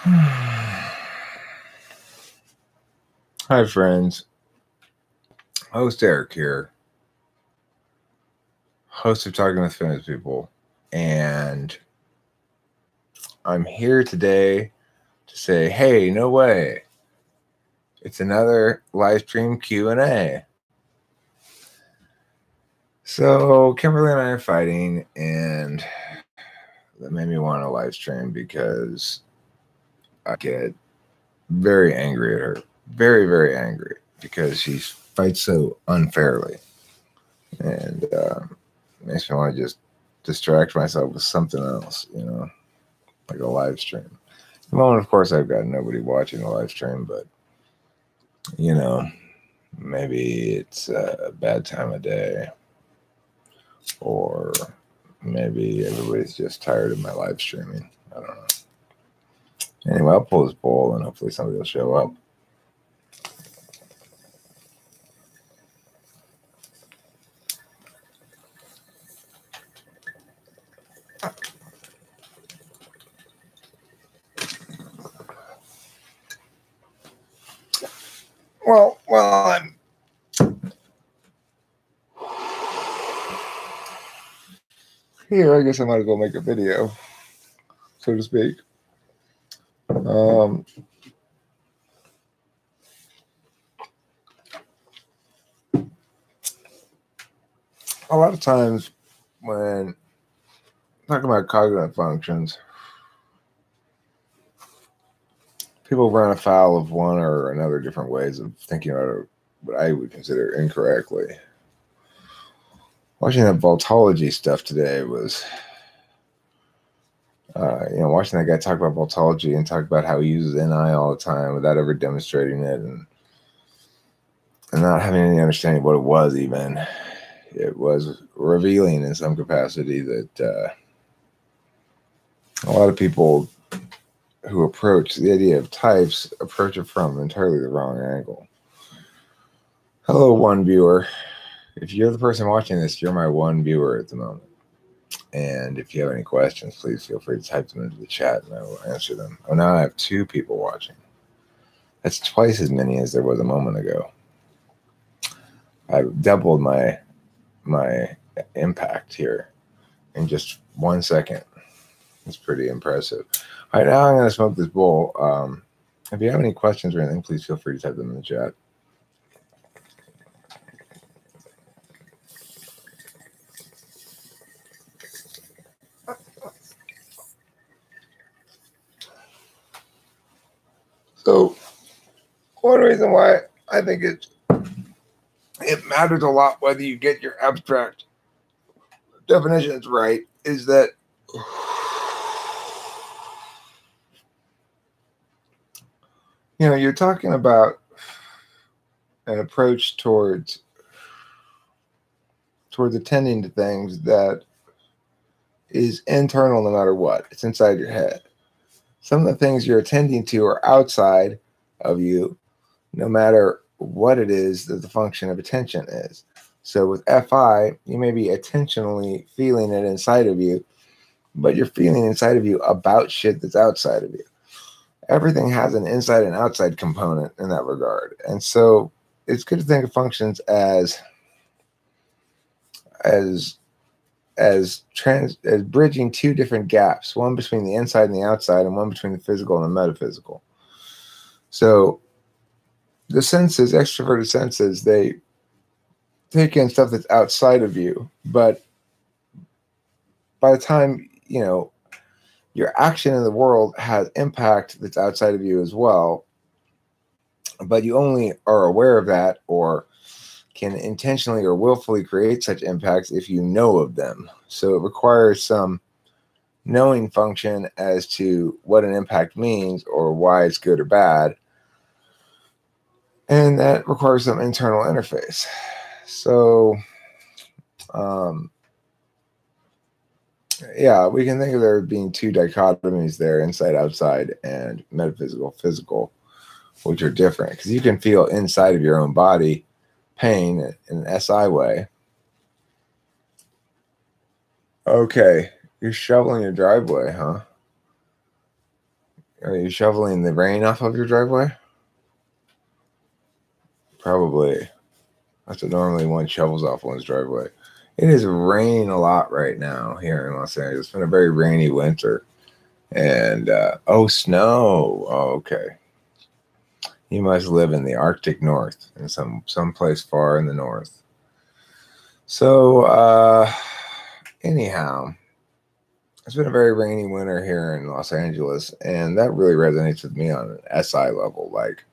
Hi, friends. Host Eric here, host of Talking with Famous People, and I'm here today to say, hey, no way. It's another live stream Q&A. So Kimberly and I are fighting, and that made me want a live stream because I get very angry at her. Very, very angry because she fights so unfairly. And makes me want to just distract myself with something else, like a live stream. At the moment, of course, I've got nobody watching the live stream, but, maybe it's a bad time of day, or maybe everybody's just tired of my live streaming. I don't know. Anyway, I'll pull this poll and hopefully somebody will show up. Well, I'm here. I guess I might as well make a video, so to speak. A lot of times when talking about cognitive functions, people run afoul of one or another different ways of thinking about what I would consider incorrectly. Watching that Voltology stuff today was, watching that guy talk about Voltology and talk about how he uses NI all the time without ever demonstrating it and not having any understanding of what it was even. It was revealing in some capacity that a lot of people who approach the idea of types approach it from entirely the wrong angle. Hello, one viewer. If you're the person watching this, you're my one viewer at the moment. And if you have any questions, please feel free to type them into the chat and I will answer them. Oh, now I have 2 people watching. That's twice as many as there was a moment ago. I've doubled my impact here in just 1 second. It's pretty impressive. All right, now I'm going to smoke this bowl. If you have any questions or anything, please feel free to type them in the chat. So, one reason why I think it matters a lot whether you get your abstract definitions right is that you're talking about an approach towards attending to things that is internal no matter what. It's inside your head. Some of the things you're attending to are outside of you, no matter what it is that the function of attention is. So with FI, you may be attentionally feeling it inside of you, but you're feeling inside of you about shit that's outside of you. Everything has an inside and outside component in that regard. And so it's good to think of functions as bridging 2 different gaps, one between the inside and the outside, and one between the physical and the metaphysical. So the senses, extroverted senses, they take in stuff that's outside of you, but by the time, your action in the world has impact that's outside of you as well, but you only are aware of that or can intentionally or willfully create such impacts if you know of them. So it requires some knowing function as to what an impact means or why it's good or bad. And that requires some internal interface. So, yeah, we can think of there being 2 dichotomies there, inside, outside, and metaphysical, physical, which are different. Because you can feel inside of your own body pain in an SI way. Okay, you're shoveling your driveway, huh? Are you shoveling the rain off of your driveway? Probably. That's what normally one shovels off one's driveway. It is raining a lot right now here in Los Angeles. It's been a very rainy winter. And, oh, snow. Oh, okay. You must live in the Arctic North, in some place far in the north. So, anyhow, it's been a very rainy winter here in Los Angeles, and that really resonates with me on an SI level. Like,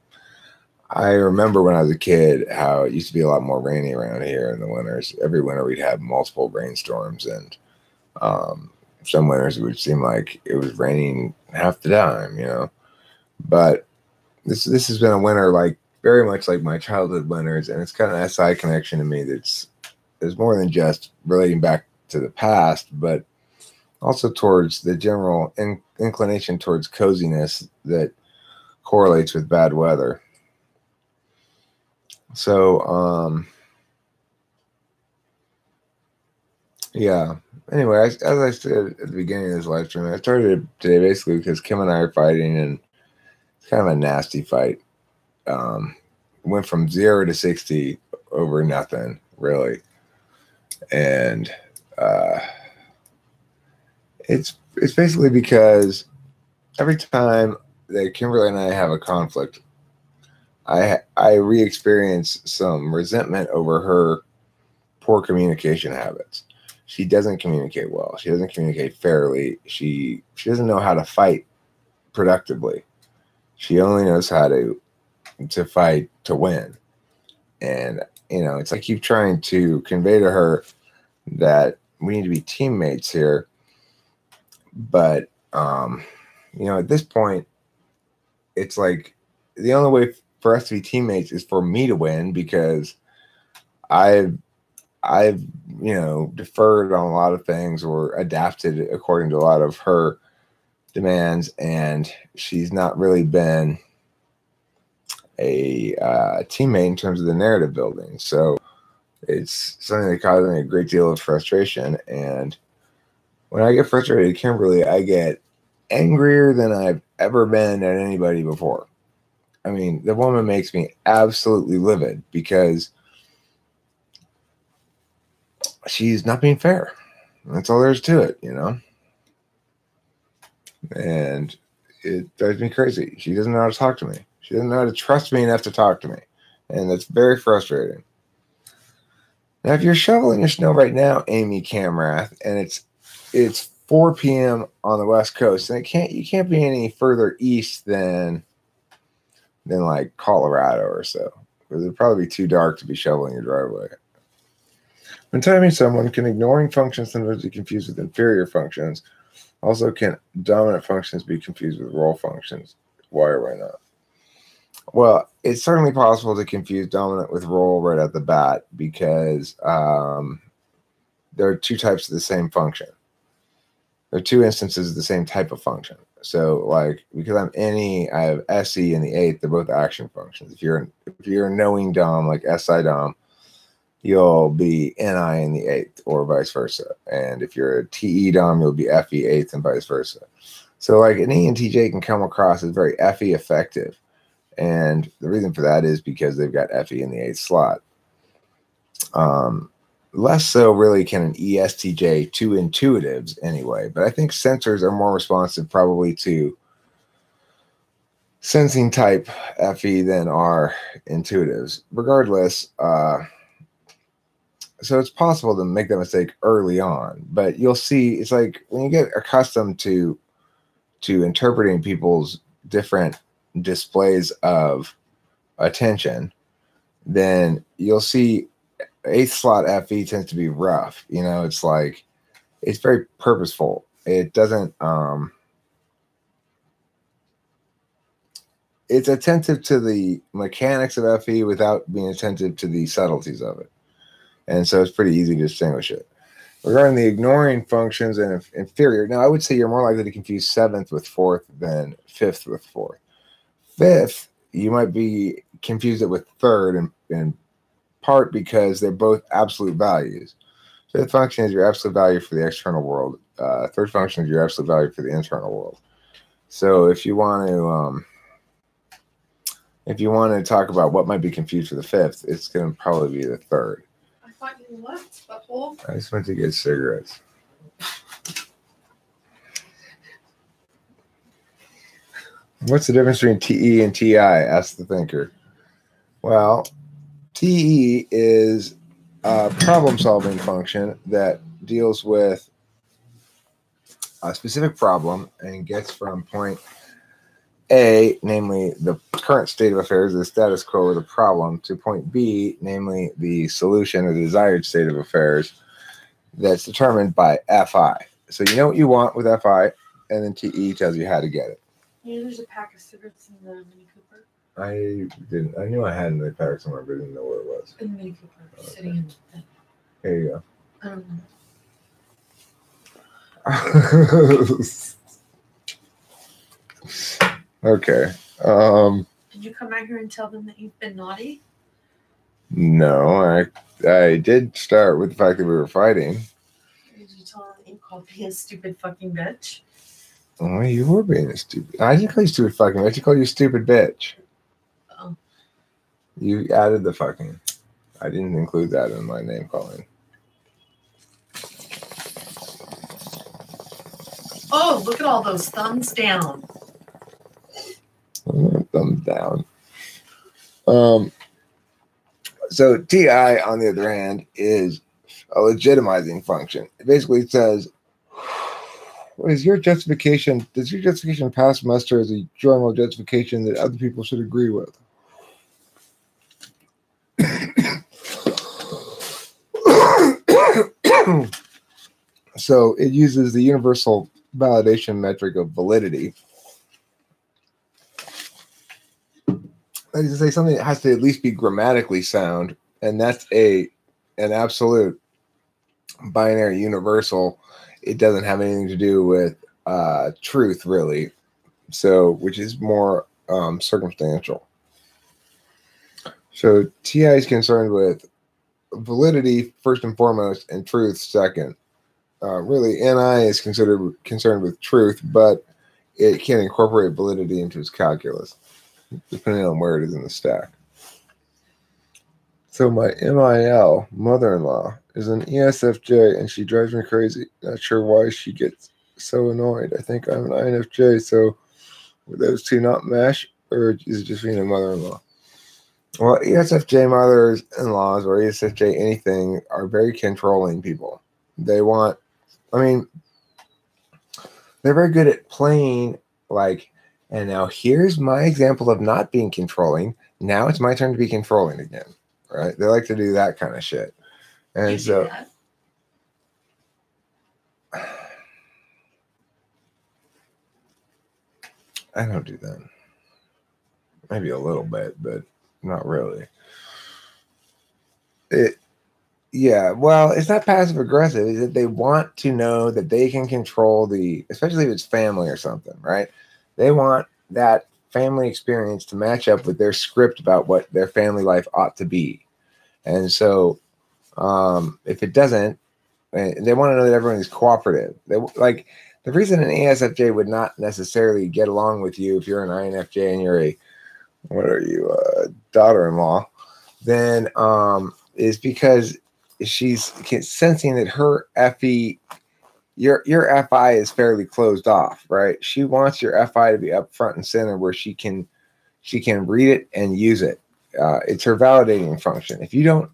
I remember when I was a kid how it used to be a lot more rainy around here in the winters. Every winter we'd have multiple rainstorms, and some winters it would seem like it was raining half the time, you know. But this has been a winter like very much like my childhood winters, and it's got an SI connection to me that's more than just relating back to the past, but also towards the general inclination towards coziness that correlates with bad weather. So, yeah. Anyway, as I said at the beginning of this live stream, I started today basically because Kim and I are fighting, and it's kind of a nasty fight. Went from 0 to 60 over nothing, really, and it's basically because every time that Kimberly and I have a conflict, I re-experience some resentment over her poor communication habits. She doesn't communicate well. She doesn't communicate fairly. She doesn't know how to fight productively. She only knows how to fight to win. And, you know, it's like I keep trying to convey to her that we need to be teammates here. But, you know, at this point, it's like the only way for us to be teammates is for me to win, because I've you know, deferred on a lot of things or adapted according to a lot of her demands, and she's not really been a teammate in terms of the narrative building. So it's something that causes me a great deal of frustration. And when I get frustrated at Kimberly, I get angrier than I've ever been at anybody before. I mean, the woman makes me absolutely livid because she's not being fair. That's all there is to it, you know? And it drives me crazy. She doesn't know how to talk to me. She doesn't know how to trust me enough to talk to me. And that's very frustrating. Now, if you're shoveling your snow right now, Amy Camrath, and it's 4 p.m. on the West Coast, and you can't be any further east than like Colorado or so, because it'd probably be too dark to be shoveling your driveway. When timing someone, can ignoring functions sometimes be confused with inferior functions? Also, can dominant functions be confused with role functions? Why or why not? Well, it's certainly possible to confuse dominant with role right at the bat, because there are two types of the same function. There are two instances of the same type of function. So, like, because I'm any, I have SE in the 8th, they're both action functions. If you're a knowing Dom, like SI Dom, you'll be NI in the 8th, or vice versa. And if you're a TE Dom, you'll be FE 8th, and vice versa. So, like, an E and TJ can come across as very FE effective. And the reason for that is because they've got FE in the 8th slot. Less so really can an ESTJ to intuitives anyway, but I think sensors are more responsive probably to sensing type FE than are intuitives. Regardless, so it's possible to make that mistake early on, but you'll see it's like when you get accustomed to interpreting people's different displays of attention, then you'll see 8th slot FE tends to be rough. You know, it's like, it's very purposeful. It doesn't, it's attentive to the mechanics of FE without being attentive to the subtleties of it. And so it's pretty easy to distinguish it. Regarding the ignoring functions and inferior, now I would say you're more likely to confuse 7th with 4th than 5th with 4th. 5th, you might be confused it with 3rd, and part because they're both absolute values. 5th function is your absolute value for the external world. 3rd function is your absolute value for the internal world. So if you want to talk about what might be confused for the fifth, it's going to probably be the third. I thought you left, butthole. I just went to get cigarettes. What's the difference between TE and TI? Asked the thinker. Well, TE is a problem-solving function that deals with a specific problem and gets from point A, namely the current state of affairs, the status quo of the problem, to point B, namely the solution or the desired state of affairs, that's determined by FI. So you know what you want with FI, and then TE tells you how to get it. Yeah, there's a pack of cigarettes in the Mini Cooper. I didn't. I knew I had it in the pack somewhere, but I didn't know where it was. In the Mini Cooper, sitting in the thing. Here you go. I don't know. Okay. Did you come out here and tell them that you've been naughty? No, I did start with the fact that we were fighting. Did you tell them that you called me a stupid fucking bitch? Oh, you were being a stupid. I didn't call you stupid fucking bitch. I called you a stupid bitch. Oh. You added the fucking. I didn't include that in my name calling. Oh, look at all those thumbs down. Thumbs down. So TI, on the other hand, is a legitimizing function. It basically says, what is your justification? Does your justification pass muster as a general justification that other people should agree with? So it uses the universal validation metric of validity. That is to say, something that has to at least be grammatically sound, and that's an absolute binary universal. It doesn't have anything to do with truth, really. So, which is more circumstantial. So TI is concerned with validity first and foremost, and truth second. Really, NI is concerned with truth, but it can incorporate validity into its calculus, depending on where it is in the stack. So my MIL, mother-in-law, is an ESFJ, and she drives me crazy. Not sure why she gets so annoyed. I think I'm an INFJ, so would those two not mesh, or is it just being a mother-in-law? Well, ESFJ mothers-in-laws or ESFJ anything are very controlling people. They want, they're very good at playing like, and now here's my example of not being controlling. Now it's my turn to be controlling again, right? They like to do that kind of shit. And You so, do that? I don't do that. Maybe a little bit, but not really. Yeah, well, it's not passive aggressive. It's that they want to know that they can control especially if it's family or something, right? They want that family experience to match up with their script about what their family life ought to be. And so if it doesn't, they want to know that everyone is cooperative. The reason an ESFJ would not necessarily get along with you if you're an INFJ and you're daughter-in-law, then is because she's sensing that her FE, your FI is fairly closed off, right? She wants your FI to be up front and center where she can read it and use it. It's her validating function. If you don't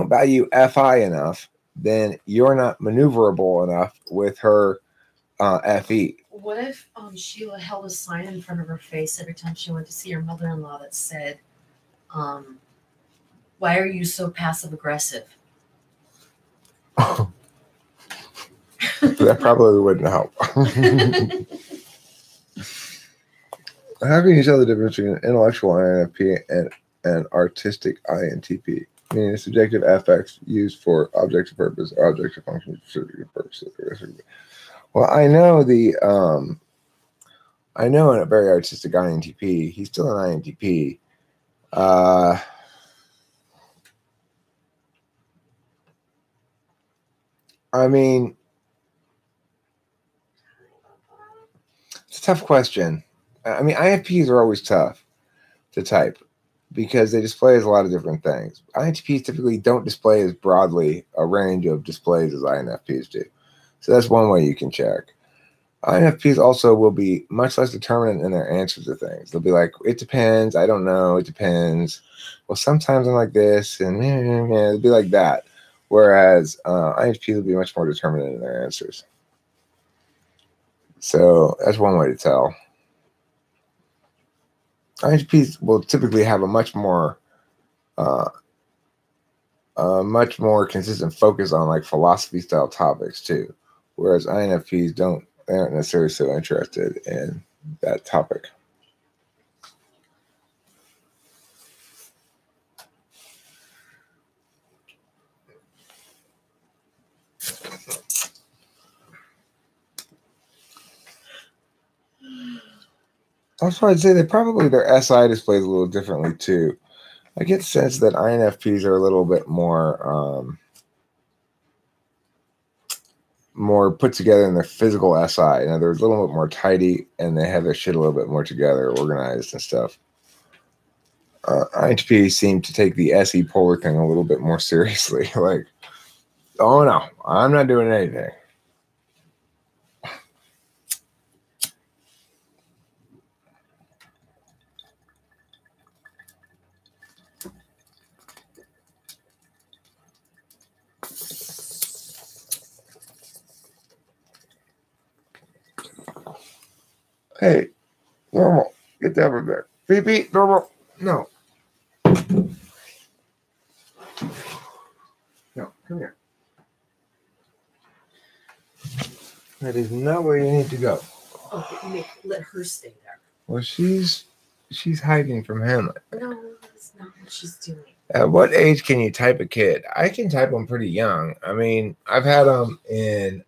value FI enough, then you're not maneuverable enough with her FE. What if Sheila held a sign in front of her face every time she went to see her mother-in-law that said, why are you so passive-aggressive? That probably wouldn't help. How can you tell the difference between an intellectual INFP and an artistic INTP? Meaning a subjective affects used for objective purpose, objective function for subjective purposes. Well, I know a very artistic INTP. He's still an INTP. It's a tough question. I mean, INFPs are always tough to type because they display as a lot of different things. INTPs typically don't display as broadly a range of displays as INFPs do. So that's one way you can check. INFPs also will be much less determinate in their answers to things. They'll be like, it depends, I don't know, it depends. Well, sometimes I'm like this, and it'll be like that. Whereas INFPs will be much more determinate in their answers. So that's one way to tell. INFPs will typically have a much more consistent focus on like philosophy style topics too, whereas INFPs they aren't necessarily so interested in that topic. Also, I'd say their SI displays a little differently too. I get the sense that INFPs are a little bit more put together in their physical SI. In other words, a little bit more tidy, and they have their shit a little bit more together, organized and stuff. INFPs seem to take the SE polar thing a little bit more seriously. Like, oh no, I'm not doing anything. Hey, normal, get that over there. Beep, beep, normal. No. No, come here. That is not where you need to go. Okay, let her stay there. Well, she's hiding from him. No, that's not what she's doing. At what age can you type a kid? I can type them pretty young. I mean, I've had them in,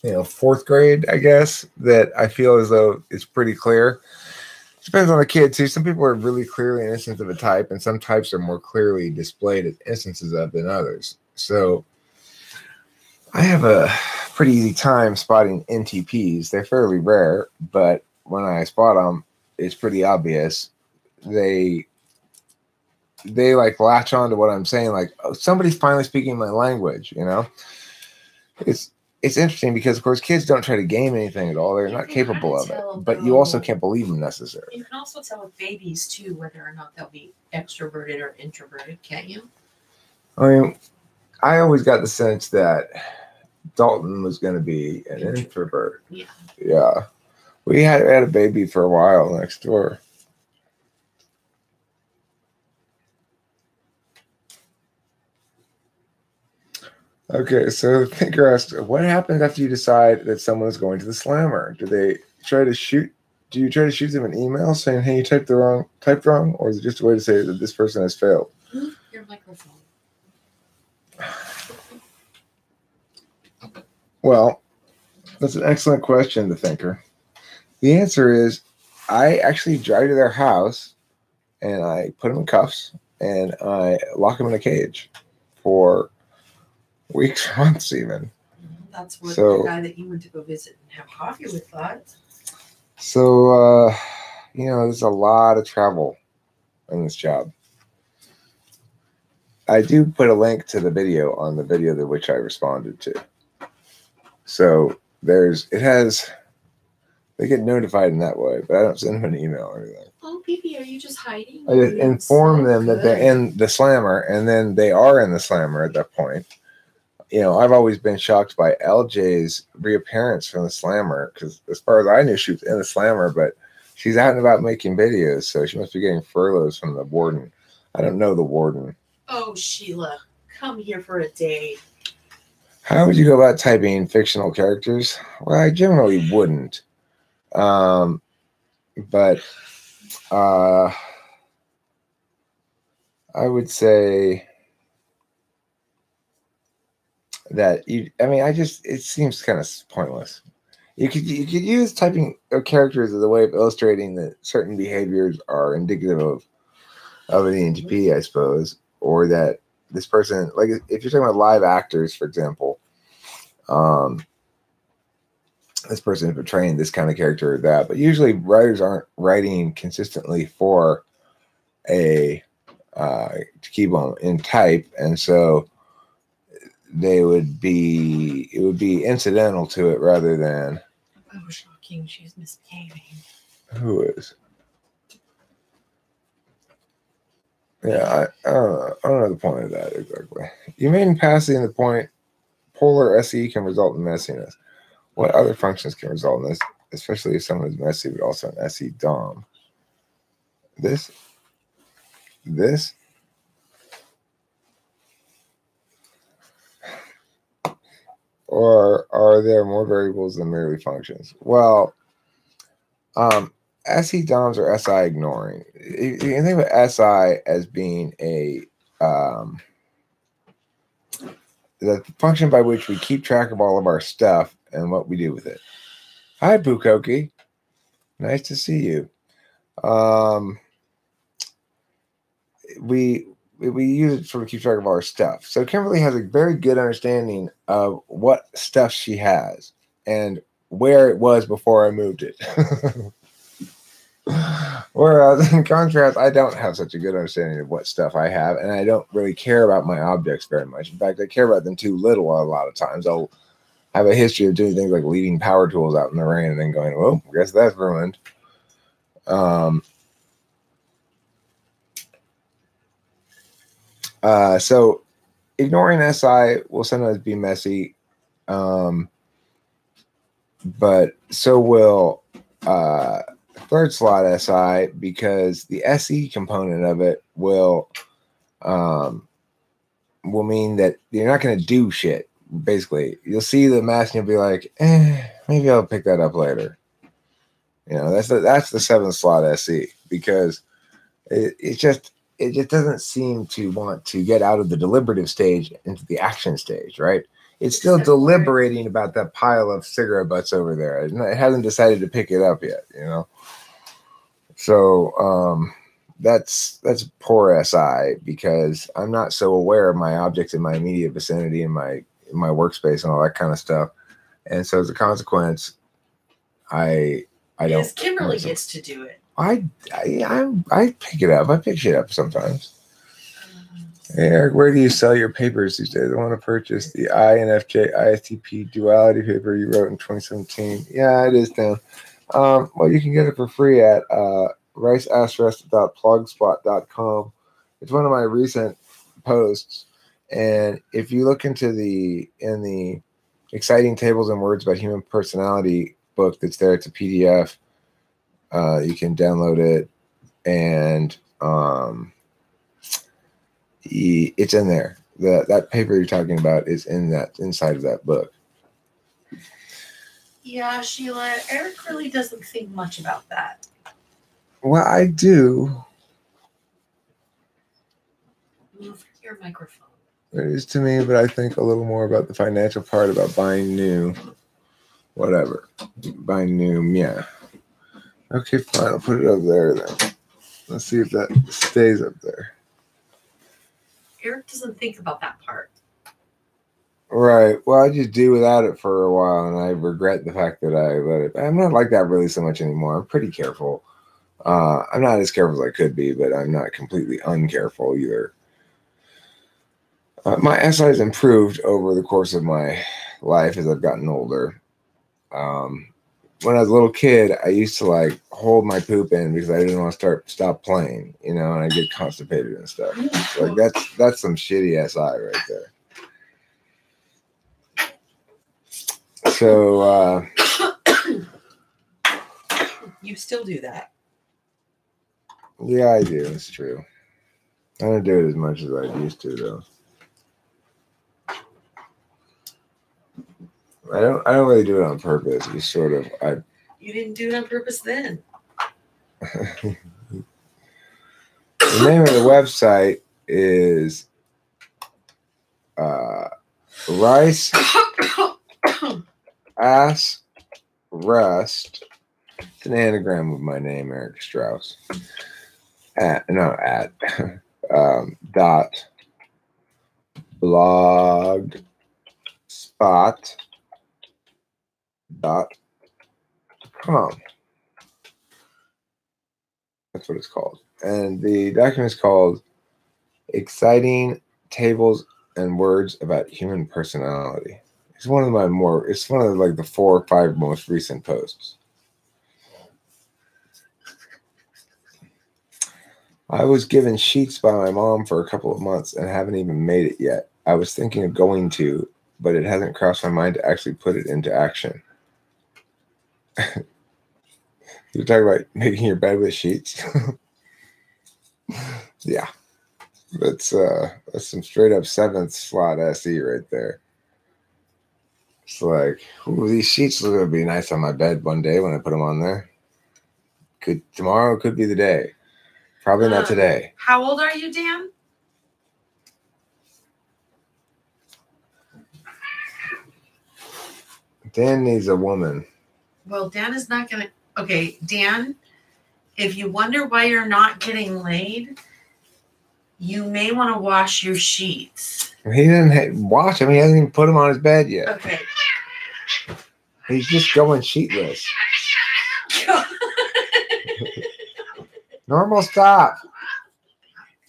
4th grade, I guess, that I feel as though it's pretty clear. Depends on the kid, too. Some people are really clearly an instance of a type, and some types are more clearly displayed as instances of than others. So I have a pretty easy time spotting NTPs. They're fairly rare, but when I spot them, it's pretty obvious. They like latch on to what I'm saying, like, oh, somebody's finally speaking my language, It's interesting because, of course, kids don't try to game anything at all. They're not capable of it. But you also can't believe them necessarily. You can also tell with babies, too, whether or not they'll be extroverted or introverted, can't you? I mean, I always got the sense that Dalton was going to be an introvert. Yeah. Yeah. We had a baby for a while next door. Okay, so the thinker asked, what happens after you decide that someone is going to the slammer? Do you try to shoot them an email saying, hey, you typed wrong, or is it just a way to say that this person has failed? Your microphone. Well, that's an excellent question, the thinker. The answer is I actually drive to their house and I put them in cuffs and I lock them in a cage for weeks, months even. That's what the guy that you went to go visit and have coffee with thought. So, there's a lot of travel in this job. I do put a link to the video on the video to which I responded to. So they get notified in that way, but I don't send them an email or anything. Oh, baby, are you just hiding? I just inform them that they're in the slammer, and then they are in the slammer at that point. I've always been shocked by LJ's reappearance from the slammer because, as far as I knew, she was in the slammer, but she's out and about making videos, so she must be getting furloughs from the warden. I don't know the warden. Oh, Sheila, come here for a day. How would you go about typing fictional characters? Well, I generally wouldn't. But I would say that it seems kind of pointless. You could use typing of characters as a way of illustrating that certain behaviors are indicative of an ENTP, I suppose, or that this person, like if you're talking about live actors, for example, this person is portraying this kind of character or that. But usually writers aren't writing consistently for a to keep them in type, and so it would be incidental to it rather than. Oh, shocking! She's misbehaving. Who is? Yeah, I don't know the point of that exactly. You mean passing the point polar SE can result in messiness. What other functions can result in this, especially if someone is messy but also an SE DOM? This? Or are there more variables than merely functions? Well, SE DOMs are SI ignoring. You can think of SI as being the function by which we keep track of all of our stuff and what we do with it. Hi, Bukoki. Nice to see you. We use it to sort of keep track of all our stuff. So Kimberly has a very good understanding of what stuff she has and where it was before I moved it. Whereas in contrast, I don't have such a good understanding of what stuff I have, and I don't really care about my objects very much. In fact, I care about them too little a lot of times. I'll have a history of doing things like leaving power tools out in the rain and then going, well, I guess that's ruined. So ignoring SI will sometimes be messy, but so will third slot SI, because the SE component of it will mean that you're not going to do shit. Basically, you'll see the mask and you'll be like, maybe I'll pick that up later. You know, that's the 7th slot SE, because it just doesn't seem to want to get out of the deliberative stage into the action stage, right? It's still deliberating about that pile of cigarette butts over there. It hasn't decided to pick it up yet, you know? So that's poor SI, because I'm not so aware of my objects in my immediate vicinity, in my workspace and all that kind of stuff. And so as a consequence, I don't. Yes, Kimberly gets to do it. I pick it up. I pick shit up sometimes. Hey, Eric, where do you sell your papers these days? I want to purchase the INFJ ISTP duality paper you wrote in 2017. Yeah, it is down. Well, you can get it for free at riceasterisk.blogspot.com. It's one of my recent posts, and if you look into the exciting tables and words about human personality book that's there, it's a PDF. You can download it, and it's in there. That paper you're talking about is inside of that book. Yeah, Sheila, Eric really doesn't think much about that. Well, I do. Move your microphone. It is to me, but I think a little more about the financial part, about buying new, whatever. Buying new, yeah. Okay, fine. I'll put it up there then. Let's see if that stays up there. Eric doesn't think about that part. Right. Well, I just do without it for a while, and I regret the fact that I let it. I'm not like that really so much anymore. I'm pretty careful. I'm not as careful as I could be, but I'm not completely uncareful either. My SI has improved over the course of my life as I've gotten older. When I was a little kid, I used to like hold my poop in because I didn't want to stop playing, you know, and I get constipated and stuff. Like that's some shitty SI right there. So you still do that. Yeah, I do. It's true. I don't do it as much as I used to, though. I don't really do it on purpose. It's sort of You didn't do it on purpose then. The name of the website is Rice Ass Rust. It's an anagram of my name, Eric Strauss. Dot blog spot dot Huh. That's what it's called. And the document is called Exciting Tables and Words About Human Personality. It's one of it's one of like the 4 or 5 most recent posts. I was given sheets by my mom for a couple of months and haven't even made it yet. I was thinking of going to, but it hasn't crossed my mind to actually put it into action. You're talking about making your bed with sheets? Yeah. That's some straight up 7th slot SE right there. It's like, ooh, these sheets are gonna be nice on my bed one day when I put them on there. Tomorrow could be the day. Probably not today. How old are you, Dan? Dan needs a woman. Well, Dan is not gonna. Okay, Dan, if you wonder why you're not getting laid, you may want to wash your sheets. He didn't wash them. He hasn't even put them on his bed yet. Okay. He's just going sheetless. Normal, stop.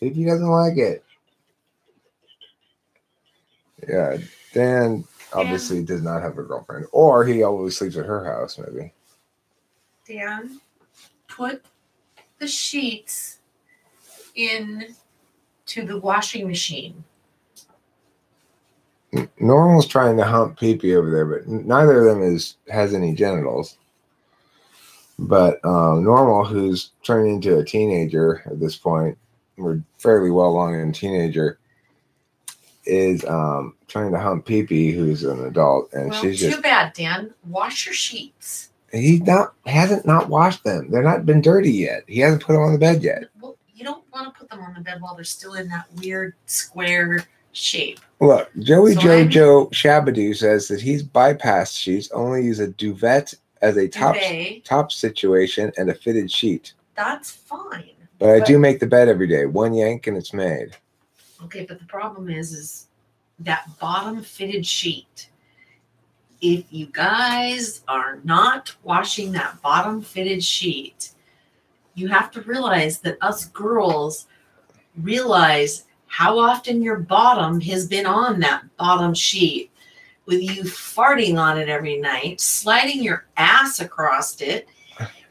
If he doesn't like it. Yeah, Dan obviously does not have a girlfriend. Or he always sleeps at her house, maybe. Dan, put the sheets in to the washing machine. Normal's trying to hump pee-pee over there, but neither of them has any genitals. But Normal, who's turning into a teenager at this point, we're fairly well along in teenager, is trying to hump pee-pee, who's an adult, and she's just too bad, Dan. Wash your sheets. He hasn't not washed them. They're not been dirty yet. He hasn't put them on the bed yet. Well, you don't want to put them on the bed while they're still in that weird square shape. Look, Jojo Shabadoo says that he's bypassed sheets, only use a duvet as a top situation and a fitted sheet. That's fine. But I do make the bed every day. One yank and it's made. Okay, but the problem is that bottom fitted sheet. If you guys are not washing that bottom fitted sheet, you have to realize that us girls realize how often your bottom has been on that bottom sheet, with you farting on it every night, sliding your ass across it,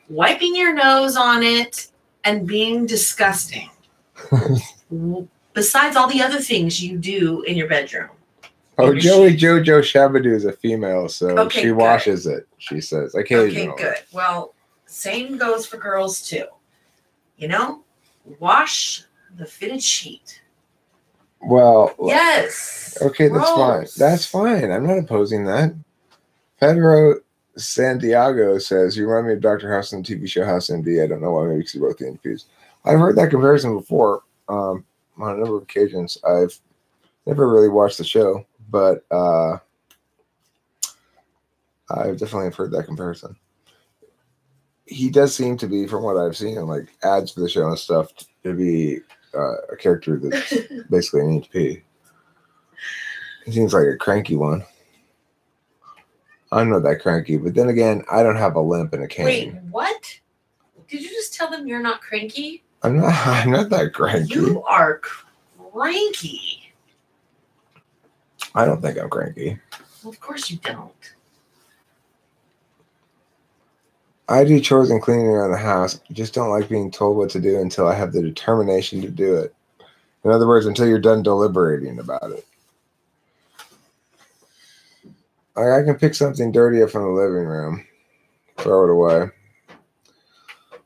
wiping your nose on it, and being disgusting. Besides all the other things you do in your bedroom. Oh, Joey Jojo Shabadoo is a female, so she washes it, she says, occasionally. Okay, good. Well, same goes for girls, too. You know, wash the fitted sheet. Well, yes. Okay, that's fine. That's fine. I'm not opposing that. Pedro Santiago says, you remind me of Dr. House and the TV show House MD. I don't know why, maybe because you wrote the interviews. I've heard that comparison before on a number of occasions. I've never really watched the show, but I've definitely heard that comparison. He does seem to be, from what I've seen in like ads for the show and stuff, to be a character that's basically an HP. He seems like a cranky one. I'm not that cranky, but then again, I don't have a limp and a cane. Wait, what? Did you just tell them you're not cranky? I'm not that cranky. You are cranky. I don't think I'm cranky. Well, of course you don't. I do chores and cleaning around the house. I just don't like being told what to do until I have the determination to do it. In other words, until you're done deliberating about it. I can pick something dirty up from the living room, throw it away.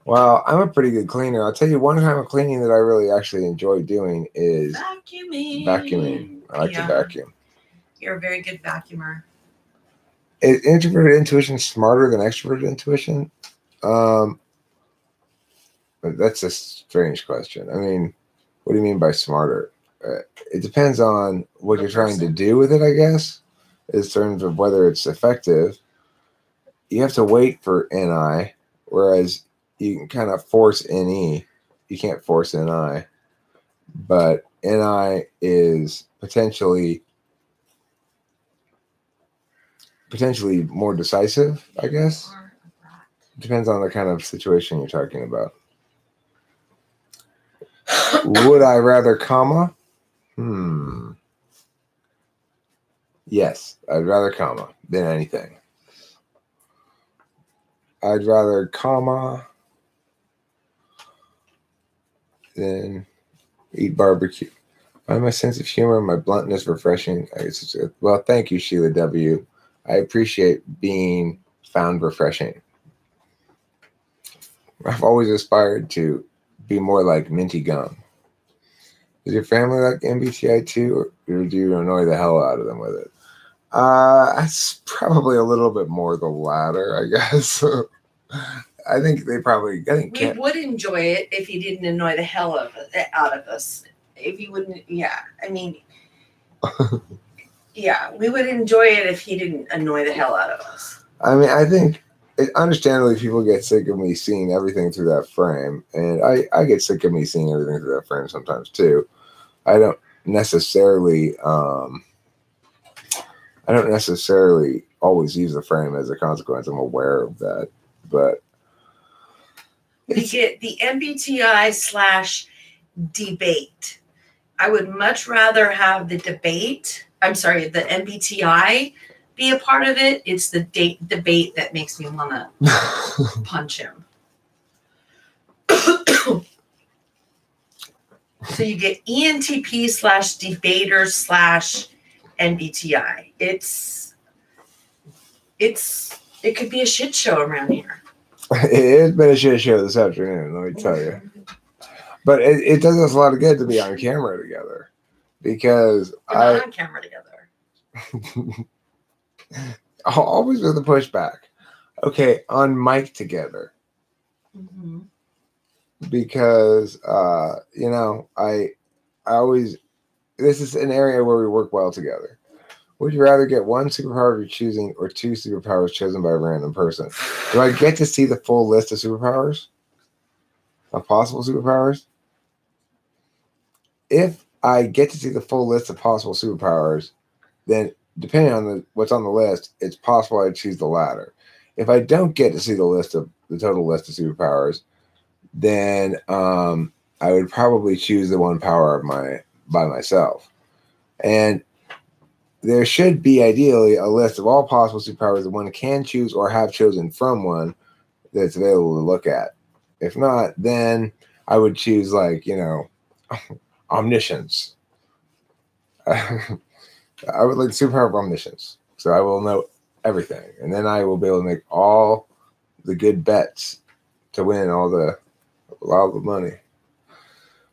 Well, I'm a pretty good cleaner. I'll tell you one kind of cleaning that I really actually enjoy doing is vacuuming. I like to vacuum. You're a very good vacuumer. Is introverted intuition smarter than extroverted intuition? That's a strange question. I mean, what do you mean by smarter? It depends on what you're trying to do with it, I guess, in terms of whether it's effective. You have to wait for NI, whereas you can kind of force NE. You can't force NI. But NI is potentially more decisive, I guess. Depends on the kind of situation you're talking about. Would I rather, comma? Yes, I'd rather, comma, than anything. I'd rather, comma, than eat barbecue. Find my sense of humor and my bluntness refreshing. Well, thank you, Sheila W. I appreciate being found refreshing. I've always aspired to be more like minty gum. Is your family like MBTI too, or do you annoy the hell out of them with it? It's probably a little bit more the latter, I guess. I think they probably. We would enjoy it if he didn't annoy the hell out of us. If you wouldn't, yeah. I mean, yeah, we would enjoy it if he didn't annoy the hell out of us. I mean, I think understandably people get sick of me seeing everything through that frame, and I get sick of me seeing everything through that frame sometimes too. I don't necessarily always use the frame as a consequence. I'm aware of that, but we get the MBTI/debate. I would much rather have the debate. I'm sorry, the MBTI be a part of it. It's the debate that makes me want to punch him. So you get ENTP/debater/MBTI. It could be a shit show around here. It has been a shit show this afternoon, let me tell you. But it does us a lot of good to be on camera together, because we're not on camera together. Always with a pushback. Okay, on mic together. Mm-hmm. Because you know, I always, this is an area where we work well together. Would you rather get one superpower you're choosing or two superpowers chosen by a random person? Do I get to see the full list of superpowers? Of possible superpowers? If I get to see the full list of possible superpowers, then depending on what's on the list, it's possible I'd choose the latter. If I don't get to see the total list of superpowers, then I would probably choose the one power by myself. And there should be ideally a list of all possible superpowers that one can choose or have chosen from one that's available to look at. If not, then I would choose, like, you know, omniscience. I would like the superpower of omniscience. So I will know everything. And then I will be able to make all the good bets to win all the money.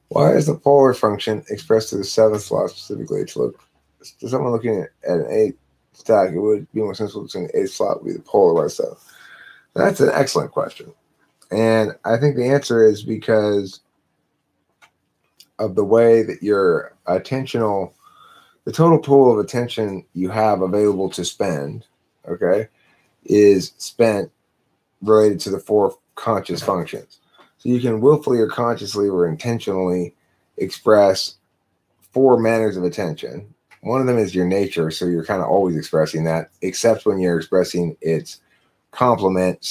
Why is the polar function expressed to the seventh slot specifically? To someone looking at an 8 stack, it would be more sensible between the 8th slot would be the polarized stuff. That's an excellent question. And I think the answer is because of the way that your the total pool of attention you have available to spend, okay, is spent related to the 4 conscious functions. So you can willfully or consciously or intentionally express 4 manners of attention. One of them is your nature, so you're kind of always expressing that, except when you're expressing its complement /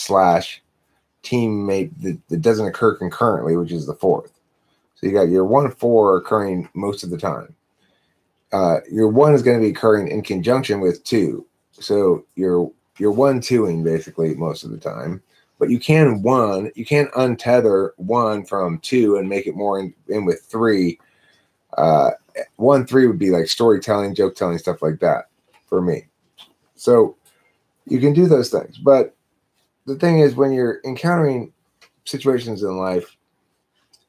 teammate that doesn't occur concurrently, which is the 4th. So you got your 1-4 occurring most of the time. Your 1 is going to be occurring in conjunction with 2. So you're 1-2ing basically most of the time. But you can untether 1 from 2 and make it more in with 3. 1-3 would be like storytelling, joke telling, stuff like that for me. So you can do those things. But the thing is, when you're encountering situations in life,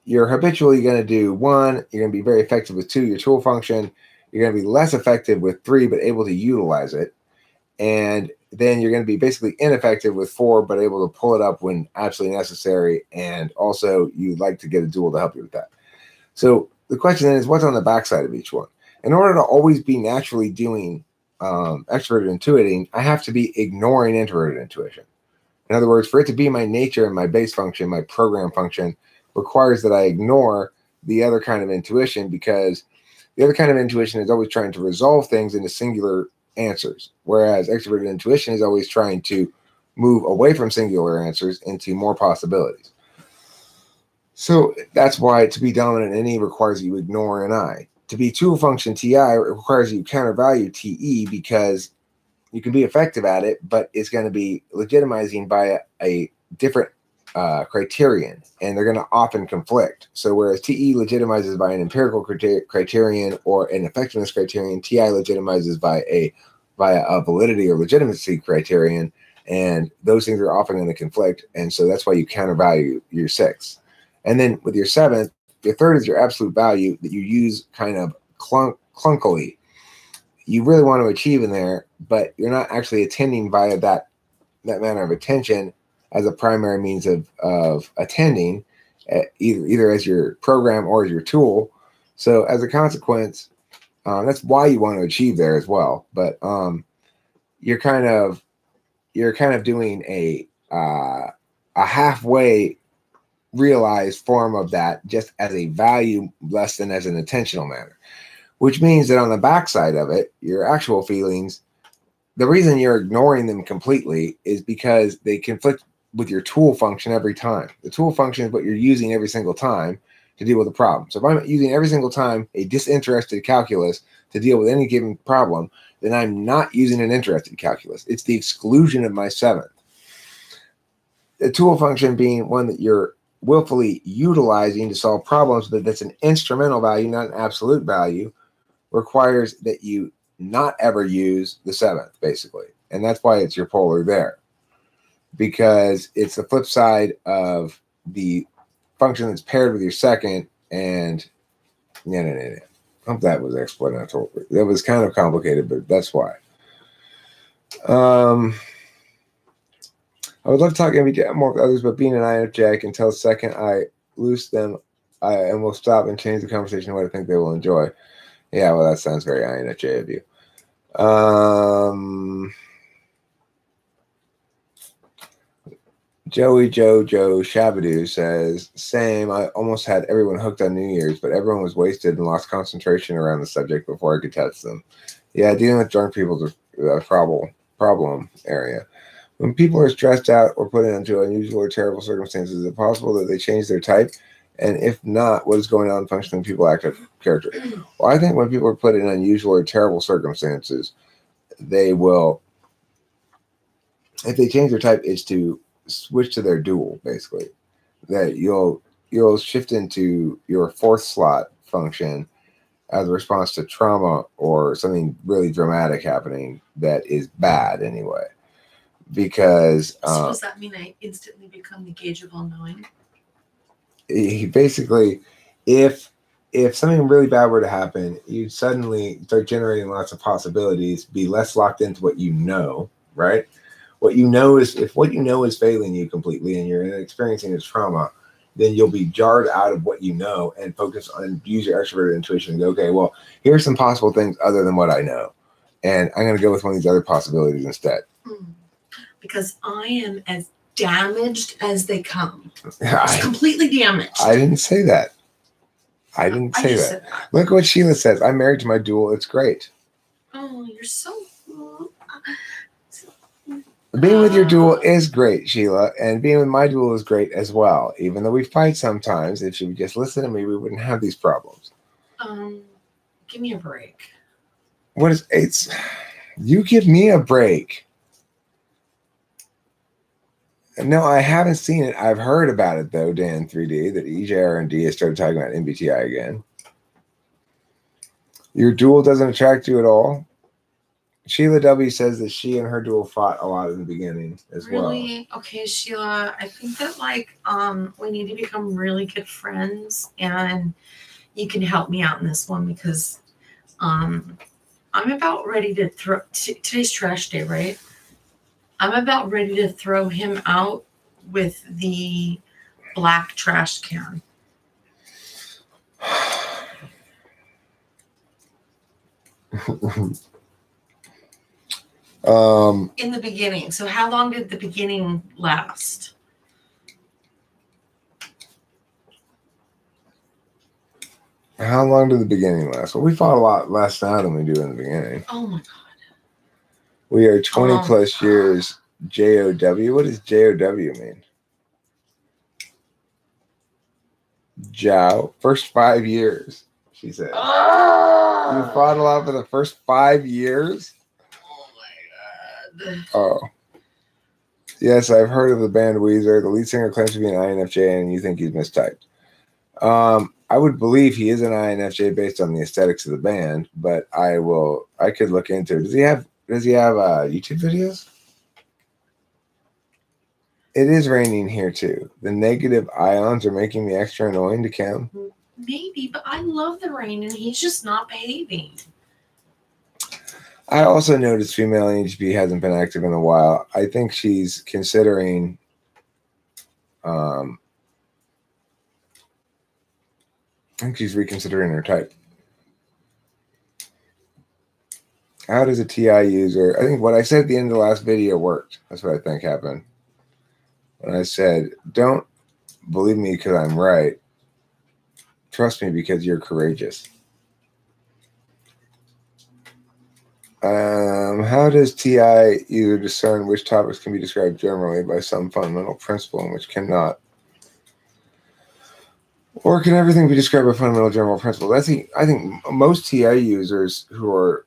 you're habitually going to do 1. You're going to be very effective with 2, your tool function. You're going to be less effective with 3, but able to utilize it. And then you're going to be basically ineffective with 4, but able to pull it up when absolutely necessary. And also, you'd like to get a dual to help you with that. So the question then is, what's on the backside of each one? In order to always be naturally doing extroverted intuiting, I have to be ignoring introverted intuition. In other words, for it to be my nature and my base function, my program function requires that I ignore the other kind of intuition, because the other kind of intuition is always trying to resolve things into singular answers, whereas extroverted intuition is always trying to move away from singular answers into more possibilities. So that's why to be dominant in E requires you ignore an I. To be tool function TI requires you countervalue TE, because you can be effective at it, but it's going to be legitimizing by a different criterion, and they're going to often conflict. So whereas TE legitimizes by an empirical criterion or an effectiveness criterion, TI legitimizes via a validity or legitimacy criterion, and those things are often going to conflict, and so that's why you countervalue your sixth. And then with your seventh, your third is your absolute value that you use kind of clunkily. You really want to achieve in there, but you're not actually attending via that manner of attention as a primary means of attending, either as your program or as your tool. So as a consequence, that's why you want to achieve there as well. But you're kind of doing a halfway realized form of that, just as a value less than as an intentional manner, which means that on the backside of it, your actual feelings, the reason you're ignoring them completely is because they conflict with your tool function every time. The tool function is what you're using every single time to deal with a problem. So if I'm using every single time a disinterested calculus to deal with any given problem, then I'm not using an interested calculus. It's the exclusion of my seventh. The tool function being one that you're willfully utilizing to solve problems, but that's an instrumental value, not an absolute value, requires that you not ever use the seventh, basically. And that's why it's your polar there, because it's the flip side of the function that's paired with your second. And I hope that was explanatory. That was kind of complicated, but that's why. I would love to talk more with others, but being an INFJ, I can tell the second I loose them, and will stop and change the conversation to what I think they will enjoy. Yeah, well, that sounds very INFJ of you. Joey Joe Shabadoo says, same, I almost had everyone hooked on New Year's, but everyone was wasted and lost concentration around the subject before I could touch them. Yeah, dealing with drunk people is a problem area. When people are stressed out or put into unusual or terrible circumstances, is it possible that they change their type? And if not, what is going on functioning people act of character? Well, I think when people are put in unusual or terrible circumstances, they will, if they change their type, is to switch to their dual, basically. That you'll shift into your fourth slot function as a response to trauma or something really dramatic happening that is bad anyway. Because so does that mean I instantly become the gauge of all knowing? Basically, if something really bad were to happen, you'd suddenly start generating lots of possibilities, be less locked into what you know, right? What you know is, if what you know is failing you completely and you're experiencing a trauma, then you'll be jarred out of what you know and focus on, use your extroverted intuition and go, okay, well, here's some possible things other than what I know. And I'm going to go with one of these other possibilities instead. Because I am as damaged as they come. Just completely damaged. I didn't say that. I didn't say that. Look what Sheila says. I'm married to my dual. It's great. Oh, you're so Being with your dual is great, Sheila, and being with my dual is great as well. Even though we fight sometimes, if she would just listen to me, we wouldn't have these problems. Give me a break. What is it's? You give me a break. No, I haven't seen it. I've heard about it, though, Dan 3D, that EJR&D has started talking about MBTI again. Your dual doesn't attract you at all? Sheila W. says that she and her dual fought a lot in the beginning as well. Really? Okay, Sheila, I think that, we need to become really good friends, and you can help me out in this one because I'm about ready to throw... Today's trash day, right? I'm about ready to throw him out with the black trash can. In the beginning. So how long did the beginning last? How long did the beginning last? Well, we fought a lot last night than we do in the beginning. Oh my God. We are 20 plus years J-O-W. What does J-O-W mean? Jow. First 5 years, she said. You fought a lot for the first 5 years? Oh my God. Oh. Yes, I've heard of the band Weezer. The lead singer claims to be an INFJ, and you think he's mistyped. I would believe he is an INFJ based on the aesthetics of the band, but I could look into it. Does he have YouTube videos? It is raining here too. The negative ions are making me extra annoying to Kim. Maybe, but I love the rain, and he's just not behaving. I also noticed female NHP hasn't been active in a while. I think she's considering I think she's reconsidering her type. How does a TI user... I think what I said at the end of the last video worked. That's what I think happened. When I said, don't believe me because I'm right. Trust me because you're courageous. How does TI user discern which topics can be described generally by some fundamental principle and which cannot? Or can everything be described by fundamental general principle? I think most TI users who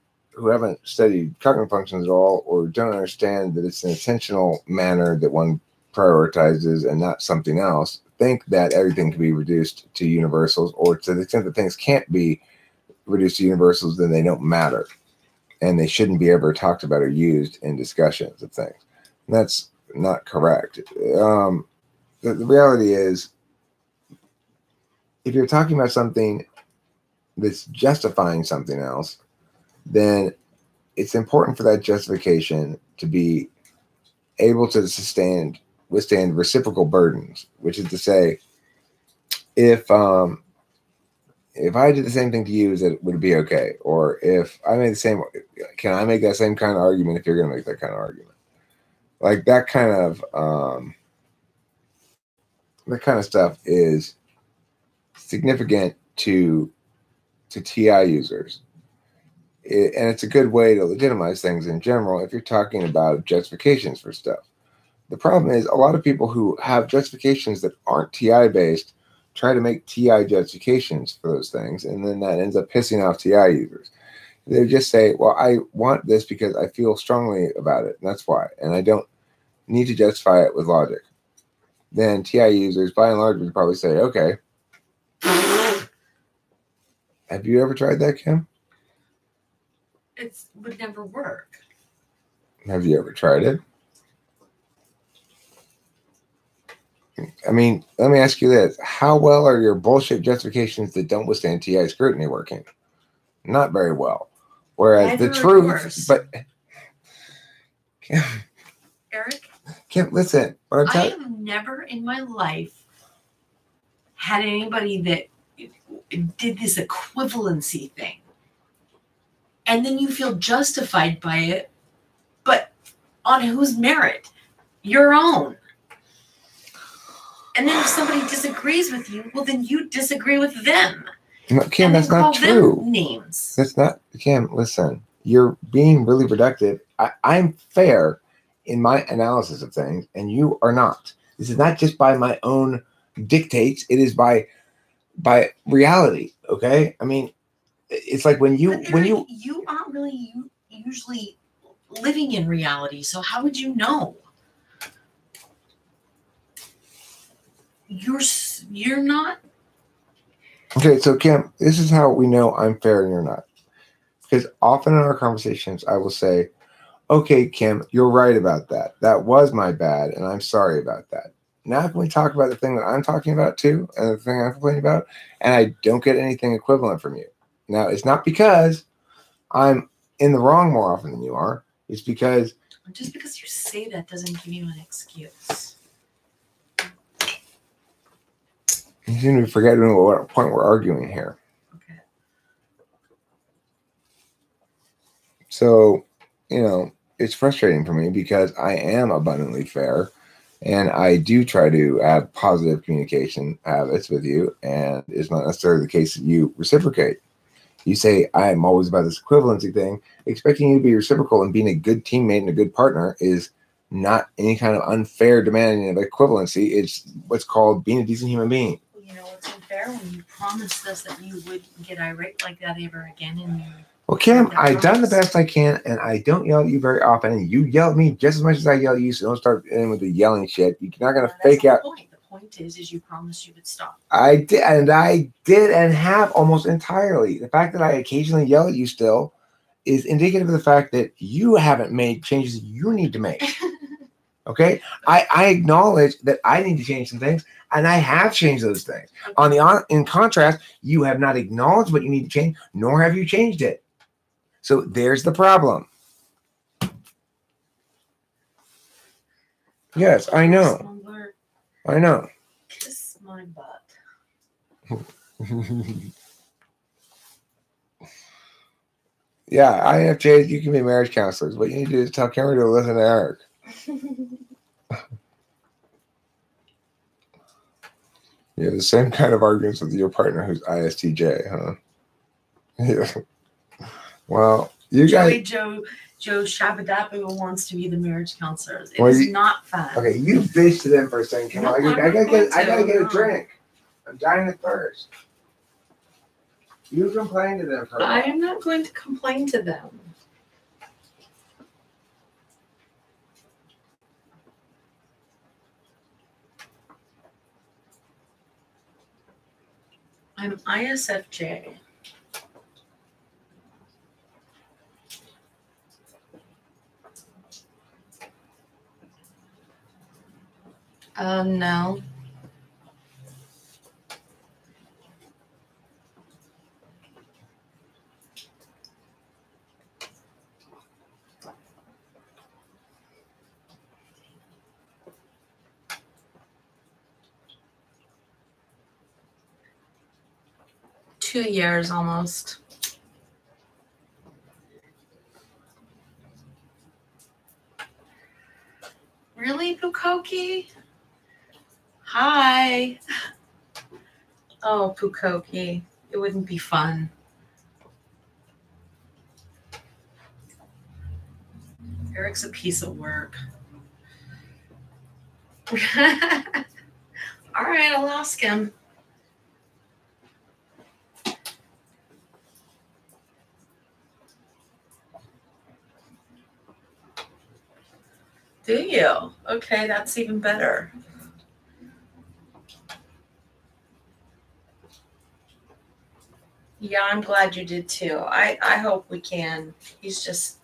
haven't studied cognitive functions at all or don't understand that it's an intentional manner that one prioritizes and not something else, think that everything can be reduced to universals, or to the extent that things can't be reduced to universals, then they don't matter. And they shouldn't be ever talked about or used in discussions of things. And that's not correct. The reality is, if you're talking about something that's justifying something else, then it's important for that justification to be able to withstand reciprocal burdens, which is to say, if I did the same thing to you, would it be okay? Or if I made the same, can I make that same kind of argument if you're going to make that kind of argument? Like that kind of stuff is significant to TI users. And it's a good way to legitimize things in general if you're talking about justifications for stuff. The problem is a lot of people who have justifications that aren't TI based try to make TI justifications for those things, and then that ends up pissing off TI users. They just say, well, I want this because I feel strongly about it, and that's why, and I don't need to justify it with logic. Then TI users, by and large, would probably say, okay. Have you ever tried that, Kim? It would never work. Have you ever tried it? I mean, let me ask you this. How well are your bullshit justifications that don't withstand TI scrutiny working? Not very well. Whereas the truth, but... Eric? Kim, listen. I have never in my life had anybody that did this equivalency thing. And then you feel justified by it, but on whose merit? Your own. And then if somebody disagrees with you, well, then you disagree with them. No, Kim, that's not true. Names. That's not, Kim, listen. You're being really reductive. I'm fair in my analysis of things, and you are not. This is not just by my own dictates. It is by reality, okay? I mean, it's like when you aren't really usually living in reality, so how would you know? You're not. Okay, so Kim, this is how we know I'm fair and you're not. Because often in our conversations, I will say, okay, Kim, you're right about that. That was my bad, and I'm sorry about that. Now can we talk about the thing that I'm talking about too, and the thing I'm complaining about, and I don't get anything equivalent from you. Now, it's not because I'm in the wrong more often than you are. It's because... Just because you say that doesn't give you an excuse. You seem to be forgetting what point we're arguing here. Okay. So, it's frustrating for me because I am abundantly fair, and I do try to have positive communication habits with you, and it's not necessarily the case that you reciprocate. You say, I'm always about this equivalency thing. Expecting you to be reciprocal and being a good teammate and a good partner is not any kind of unfair demanding of equivalency. It's what's called being a decent human being. You know what's unfair? When you promised us that you wouldn't get irate like that ever again, and you. Well, Kim, I've done the best I can, and I don't yell at you very often. And you yell at me just as much as I yell at you, so don't start in with the yelling shit. You're not going to fake out. The point is you promised you would stop. I did, and have almost entirely. The fact that I occasionally yell at you still is indicative of the fact that you haven't made changes you need to make. Okay? I acknowledge that I need to change some things, and I have changed those things. Okay. In contrast, you have not acknowledged what you need to change, nor have you changed it. So there's the problem. Yes, I know. I know. Kiss my butt. Yeah, INFJs, you can be marriage counselors. What you need to do is tell Cameron to listen to Eric. You have the same kind of arguments with your partner who's ISTJ, huh? Yeah. Well, you guys. Joe Shabadapu wants to be the marriage counselor. It is not fun. Okay, you bitch to them for a second. Come on, I gotta get a drink. I'm dying of thirst. You complain to them for I am not going to complain to them. I'm ISFJ. No. Two years almost. Really, Pukoki? Hi. Oh, Pukoki. It wouldn't be fun. Eric's a piece of work. All right, I'll ask him. Do you? Okay, that's even better. Yeah, I'm glad you did too. I hope we can. He's just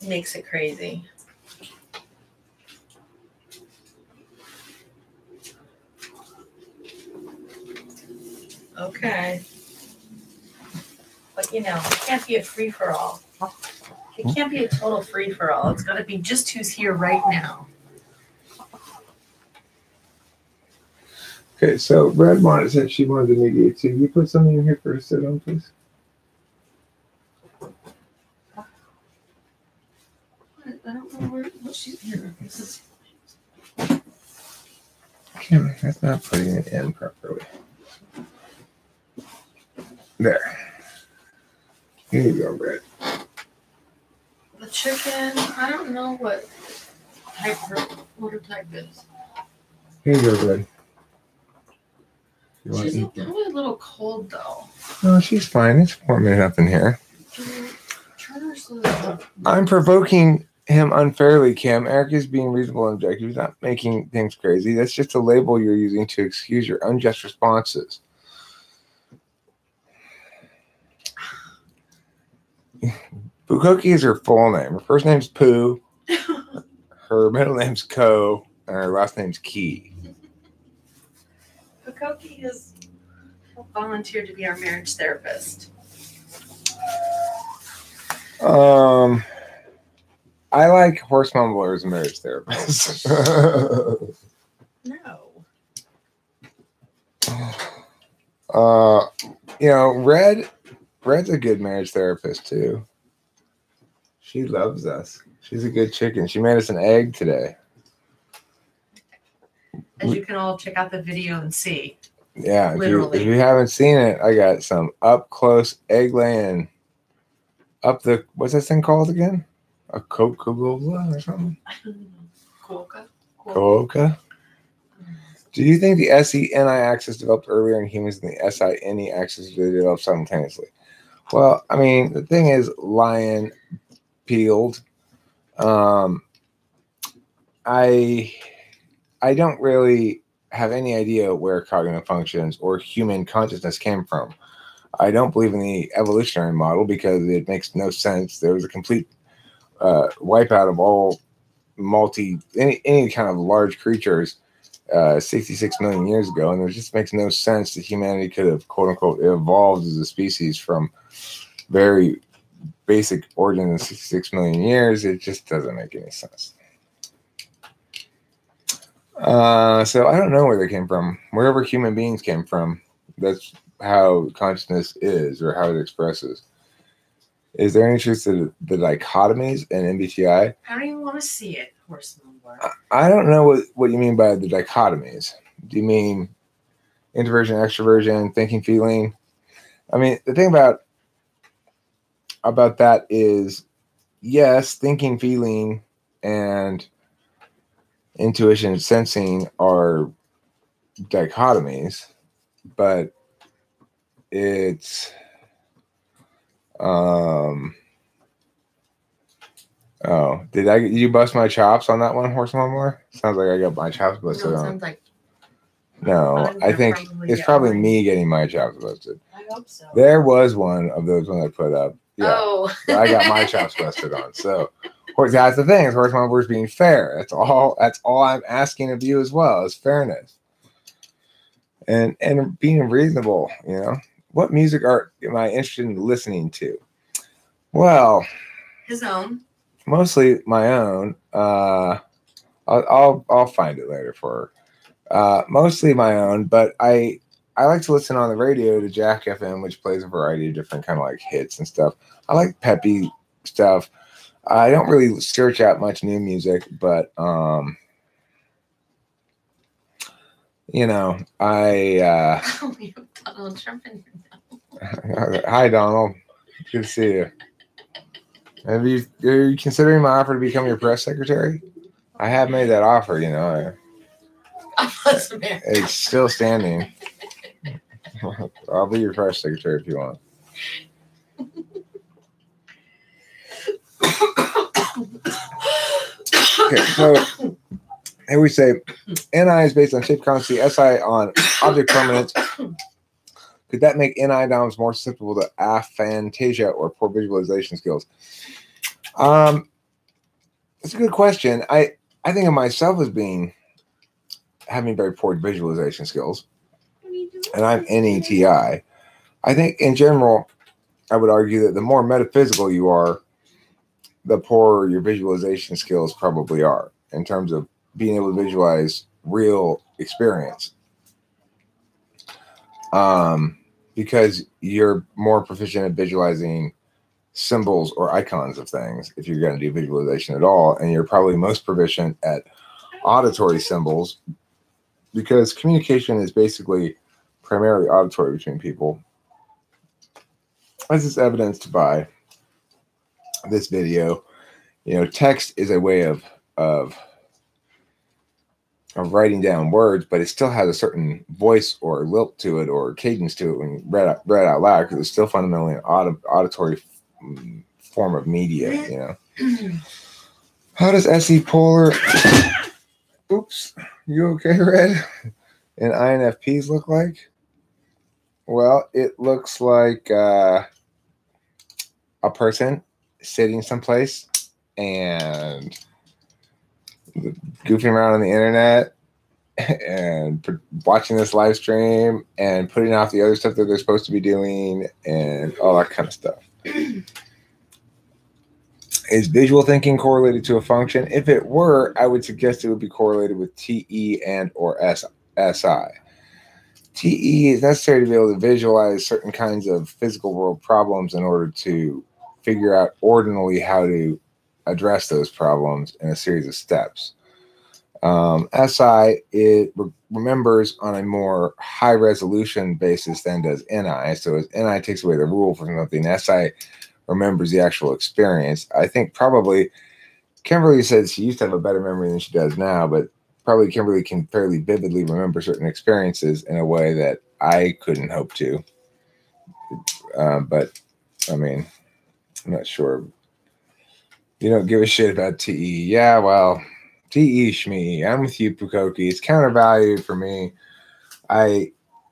makes it crazy. Okay. But you know, it can't be a free-for-all. It can't be a total free-for-all. It's got to be just who's here right now. Okay, so Red said she wanted to mediate too. Can you put something in here for her to sit on, please? I don't know what she's here. This is. Cameron, that's not putting it in properly. There. Here you go, Red. The chicken, I don't know what type her type is. Here you go, Red. She's probably a little cold though. No, she's fine. It's warm enough in here. Turn her so that I'm provoking him unfairly, Kim. Eric is being reasonable and objective. He's not making things crazy. That's just a label you're using to excuse your unjust responses. Pukoki is her full name. Her first name's Pooh. Her middle name's Ko. And her last name's Key. Pukoki has volunteered to be our marriage therapist. I like Horse Mumbler as a marriage therapist. No. You know, Red's a good marriage therapist too. She loves us. She's a good chicken. She made us an egg today. As you can all check out the video and see. Yeah, literally. If you haven't seen it, I got some up close egg laying. Up the, what's that thing called again? A Coca-Cola or something? Coca. Coca? Do you think the SENI axis developed earlier in humans than the SINE axis developed simultaneously? Well, I mean, the thing is, lion peeled. I don't really have any idea where cognitive functions or human consciousness came from. I don't believe in the evolutionary model because it makes no sense. There was a complete wipeout of all any kind of large creatures 66 million years ago, and it just makes no sense that humanity could have quote unquote evolved as a species from very basic origin in 66 million years. It just doesn't make any sense. So I don't know where they came from. Wherever human beings came from, that's how consciousness is or how it expresses. Is there any truth to the dichotomies in MBTI? I don't even want to see it, horseman. I don't know what you mean by the dichotomies. Do you mean introversion, extroversion, thinking, feeling? I mean, the thing about that is, yes, thinking, feeling, and intuition and sensing are dichotomies, but it's oh, did you bust my chops on that one, horse mumler? Sounds like I got my chops busted on. Sounds like no, I think it's probably me getting my chops busted. I hope so. There was one of those when I put up. Yeah, oh. I got my chops busted on. So, that's the thing. Horse mumler's being fair. That's all I'm asking of you as well, is fairness and being reasonable. You know, what music art am I interested in listening to? Well, his own. Mostly my own. I'll find it later for her. Mostly my own, but I like to listen on the radio to Jack FM, which plays a variety of different kind of like hits and stuff. I like peppy stuff. I don't really search out much new music, but you know, I we have Donald Trump in here. Hi, Donald. Good to see you. Are you considering my offer to become your press secretary? I have made that offer, you know. It's still standing. I'll be your press secretary if you want. Okay, so here we say NI is based on shape constancy, SI on object permanence. Could that make NI DOMs more susceptible to aphantasia or poor visualization skills? It's a good question. I think of myself as having very poor visualization skills, and I'm NETI. I think in general, I would argue that the more metaphysical you are, the poorer your visualization skills probably are in terms of being able to visualize real experience. Because you're more proficient at visualizing symbols or icons of things if you're going to do visualization at all, and you're probably most proficient at auditory symbols because communication is basically primarily auditory between people. This is evidenced by this video. You know, text is a way of writing down words, but it still has a certain voice or lilt to it or cadence to it when read out loud, because it's still fundamentally an auditory form of media, you know. How does SE polar oops, you okay, Red? And INFPs look like? Well, it looks like a person sitting someplace and goofing around on the internet and watching this live stream and putting off the other stuff that they're supposed to be doing and all that kind of stuff. Is visual thinking correlated to a function? If it were, I would suggest it would be correlated with TE and or SI. TE is necessary to be able to visualize certain kinds of physical world problems in order to figure out ordinally how to address those problems in a series of steps. SI, it remembers on a more high resolution basis than does NI. So as NI takes away the rule from something, SI remembers the actual experience. I think probably Kimberly said she used to have a better memory than she does now, but probably Kimberly can fairly vividly remember certain experiences in a way that I couldn't hope to. But I mean, I'm not sure. You don't give a shit about TE. Yeah, well, TE Shmee. I'm with you, Pukoki. It's countervalued for me.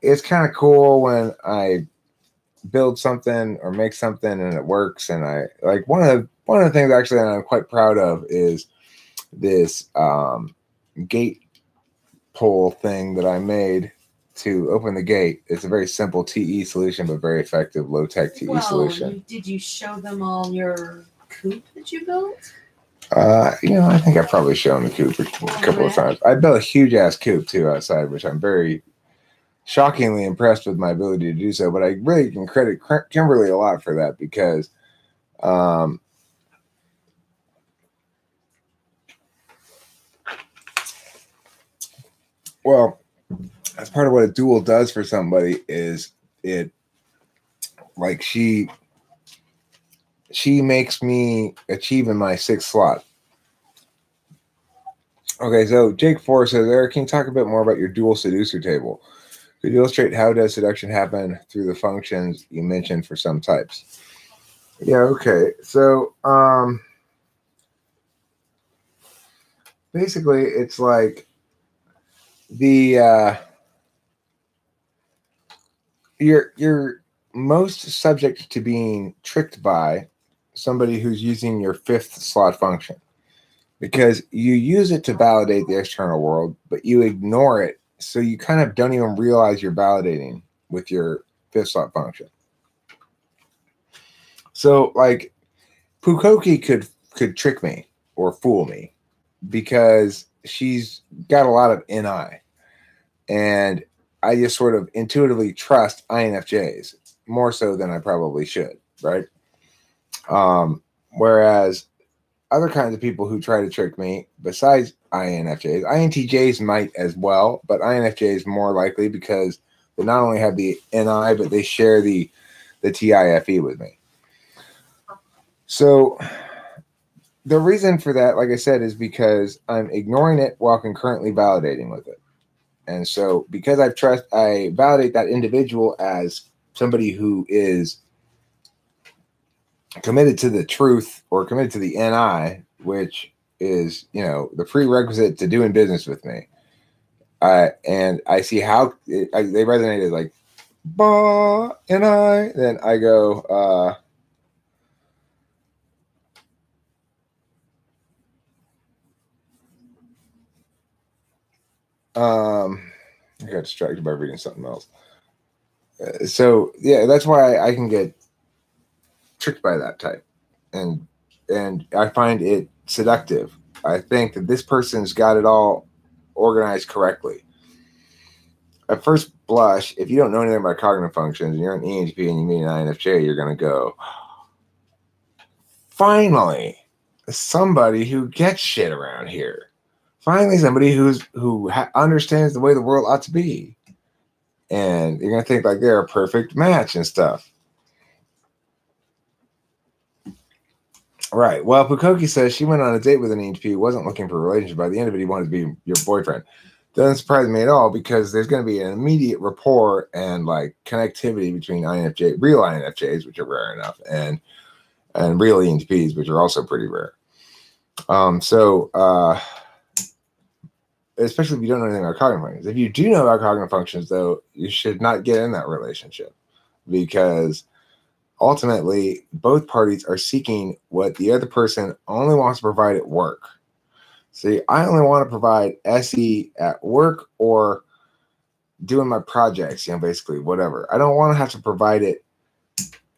It's kind of cool when I build something or make something and it works. And I like one of the things actually that I'm quite proud of is this gate pull thing that I made to open the gate. It's a very simple TE solution, but very effective low tech TE solution. Did you show them all your coop that you built? I think I've probably shown the coop a couple of times. I built a huge ass coop too outside, which I'm very shockingly impressed with my ability to do so. But I really can credit Kimberly a lot for that because, well, as part of what a duel does for somebody is it, like she makes me achieve in my 6th slot. Okay, so Jake Forrest says, Eric, can you talk a bit more about your dual seducer table? Could you illustrate how does seduction happen through the functions you mentioned for some types? Yeah, okay. So basically it's like the you're most subject to being tricked by somebody who's using your 5th slot function because you use it to validate the external world, but you ignore it. So you kind of don't even realize you're validating with your 5th slot function. So like Pukoki could trick me or fool me because she's got a lot of NI. And I just sort of intuitively trust INFJs more so than I probably should, right? Whereas other kinds of people who try to trick me, besides INFJs, INTJs might as well, but INFJs more likely because they not only have the NI, but they share the TIFE with me. So the reason for that, like I said, is because I'm ignoring it while concurrently validating with it. And so because I validate that individual as somebody who is committed to the truth or committed to the NI, which is, the prerequisite to doing business with me. And I see how they resonated like, bah, NI. Then I go, I got distracted by reading something else. So yeah, that's why I can get tricked by that type, and I find it seductive. I think that this person's got it all organized correctly. At first blush, if you don't know anything about cognitive functions and you're an ENTP and you meet an INFJ, you're going to go, finally, somebody who gets shit around here. Finally, somebody who understands the way the world ought to be. And you're going to think like they're a perfect match and stuff. Right. Well, Pukoki says she went on a date with an ENTP who wasn't looking for a relationship. By the end of it, he wanted to be your boyfriend. Doesn't surprise me at all because there's going to be an immediate rapport and like connectivity between real INFJs, which are rare enough, and real ENTPs, which are also pretty rare. Especially if you don't know anything about cognitive functions. If you do know about cognitive functions, though, you should not get in that relationship because ultimately both parties are seeking what the other person only wants to provide at work. See, I only want to provide SE at work or doing my projects, basically whatever. I don't want to have to provide it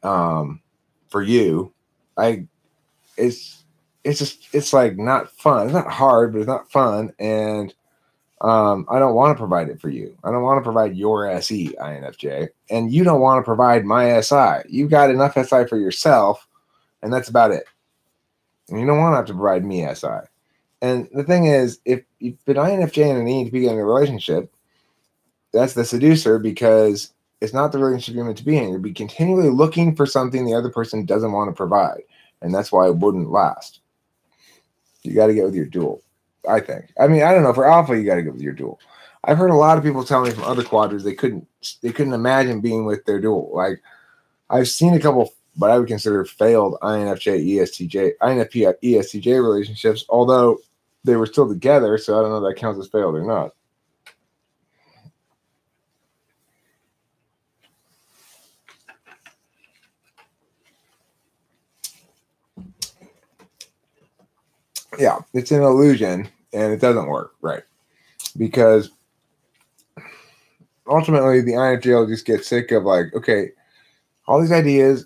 for you. It's like not fun. It's not hard, but it's not fun. And I don't want to provide it for you. I don't want to provide your SE, INFJ. And you don't want to provide my SI. You've got enough SI for yourself, and that's about it. And you don't want to have to provide me SI. And the thing is, if an INFJ and an ENTP get in a relationship, that's the seducer because it's not the relationship you're meant to be in. You'll be continually looking for something the other person doesn't want to provide. And that's why it wouldn't last. You got to get with your dual, I think. I mean, I don't know. For alpha, you got to get with your dual. I've heard a lot of people tell me from other quadrants they couldn't imagine being with their dual. Like, I've seen a couple what I would consider failed INFP ESTJ relationships, although they were still together, so I don't know if that counts as failed or not. Yeah, it's an illusion, and it doesn't work, right? Because ultimately, the INFJ will just get sick of like, okay, all these ideas,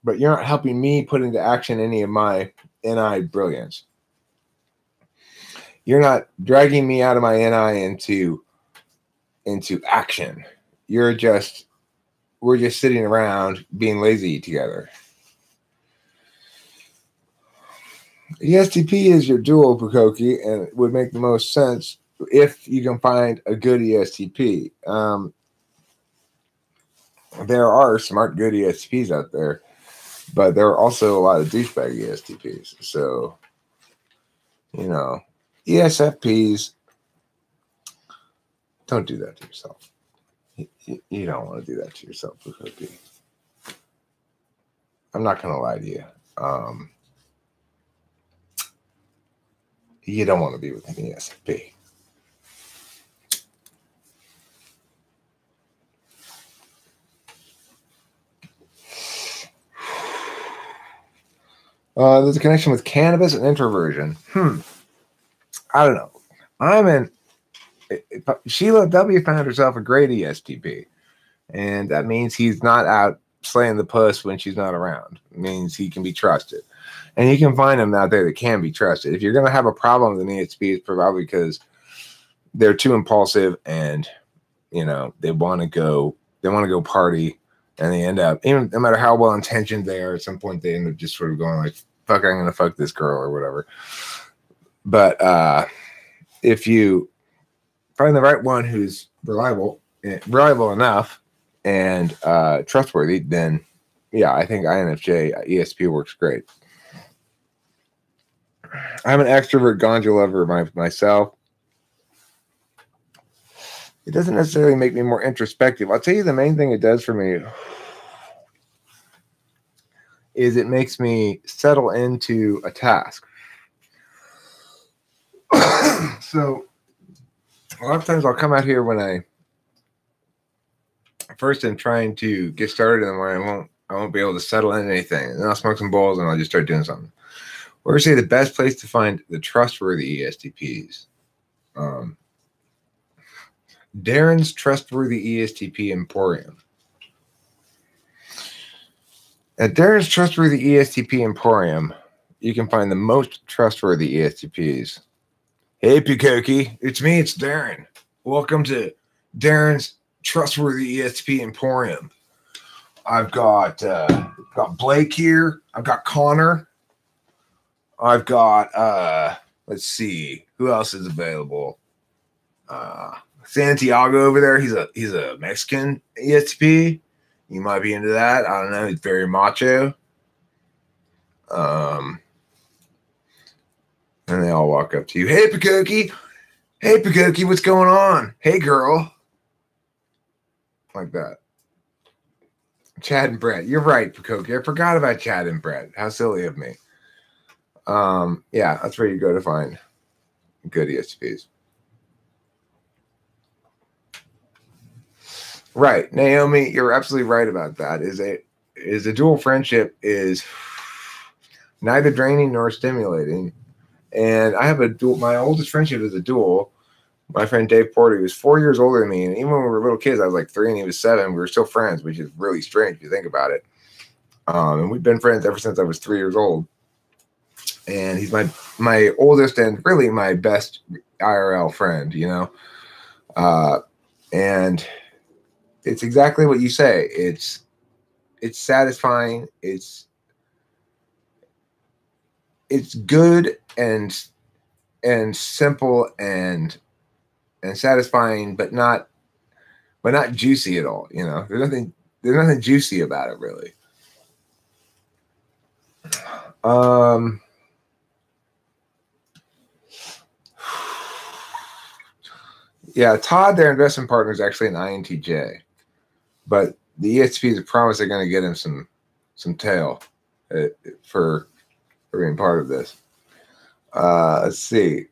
but you're not helping me put into action any of my NI brilliance. You're not dragging me out of my NI into action. We're just sitting around being lazy together. ESTP is your dual, Pukoki, and it would make the most sense if you can find a good ESTP. There are smart, good ESTPs out there, but there are also a lot of douchebag ESTPs. So, you know, ESFPs, don't do that to yourself. You don't want to do that to yourself, Pukoki. I'm not going to lie to you. You don't want to be with an ESFP. There's a connection with cannabis and introversion. I don't know. Sheila W. found herself a great ESTP. And that means he's not out slaying the puss when she's not around. It means he can be trusted. And you can find them out there that can be trusted. If you're going to have a problem with an ESTP, it's probably because they're too impulsive and, you know, they want to go party, and they end up, even no matter how well intentioned they are, at some point they end up just sort of going like, fuck, I'm going to fuck this girl or whatever. But if you find the right one who's reliable enough and trustworthy, then yeah, I think INFJ ESP works great. I'm an extrovert ganja lover myself. It doesn't necessarily make me more introspective. I'll tell you the main thing it does for me is it makes me settle into a task. So a lot of times I'll come out here when I first am trying to get started in the morning. I won't be able to settle in anything. And then I'll smoke some bowls and I'll just start doing something. Where we say the best place to find the trustworthy ESTPs. Darren's Trustworthy ESTP Emporium. At Darren's Trustworthy ESTP Emporium, you can find the most trustworthy ESTPs. Hey, Pukoki, it's me, it's Darren. Welcome to Darren's Trustworthy ESTP Emporium. I've got Blake here. I've got Connor. I've got let's see, who else is available? Santiago over there. He's a Mexican ESTP. You might be into that. I don't know. He's very macho. And they all walk up to you. Hey, Pukoki. Hey, Pukoki, what's going on? Hey, girl. Like that. Chad and Brett. You're right, Pukoki. I forgot about Chad and Brett. How silly of me. Yeah, that's where you go to find good ESTPs. Right, Naomi, you're absolutely right about that. Is a dual friendship is neither draining nor stimulating. And I have a dual. My oldest friendship is a dual. My friend Dave Porter, he was 4 years older than me, and even when we were little kids, I was like 3 and he was 7. We were still friends, which is really strange if you think about it. And we've been friends ever since I was 3 years old. And he's my oldest and really my best IRL friend, you know. And it's exactly what you say. It's satisfying. It's good and simple and satisfying, but not but not juicy at all. You know, there's nothing juicy about it really. Yeah, Todd, their investment partner, is actually an INTJ, but the ESTPs have promised they're going to get him some tail for being part of this. Let's see.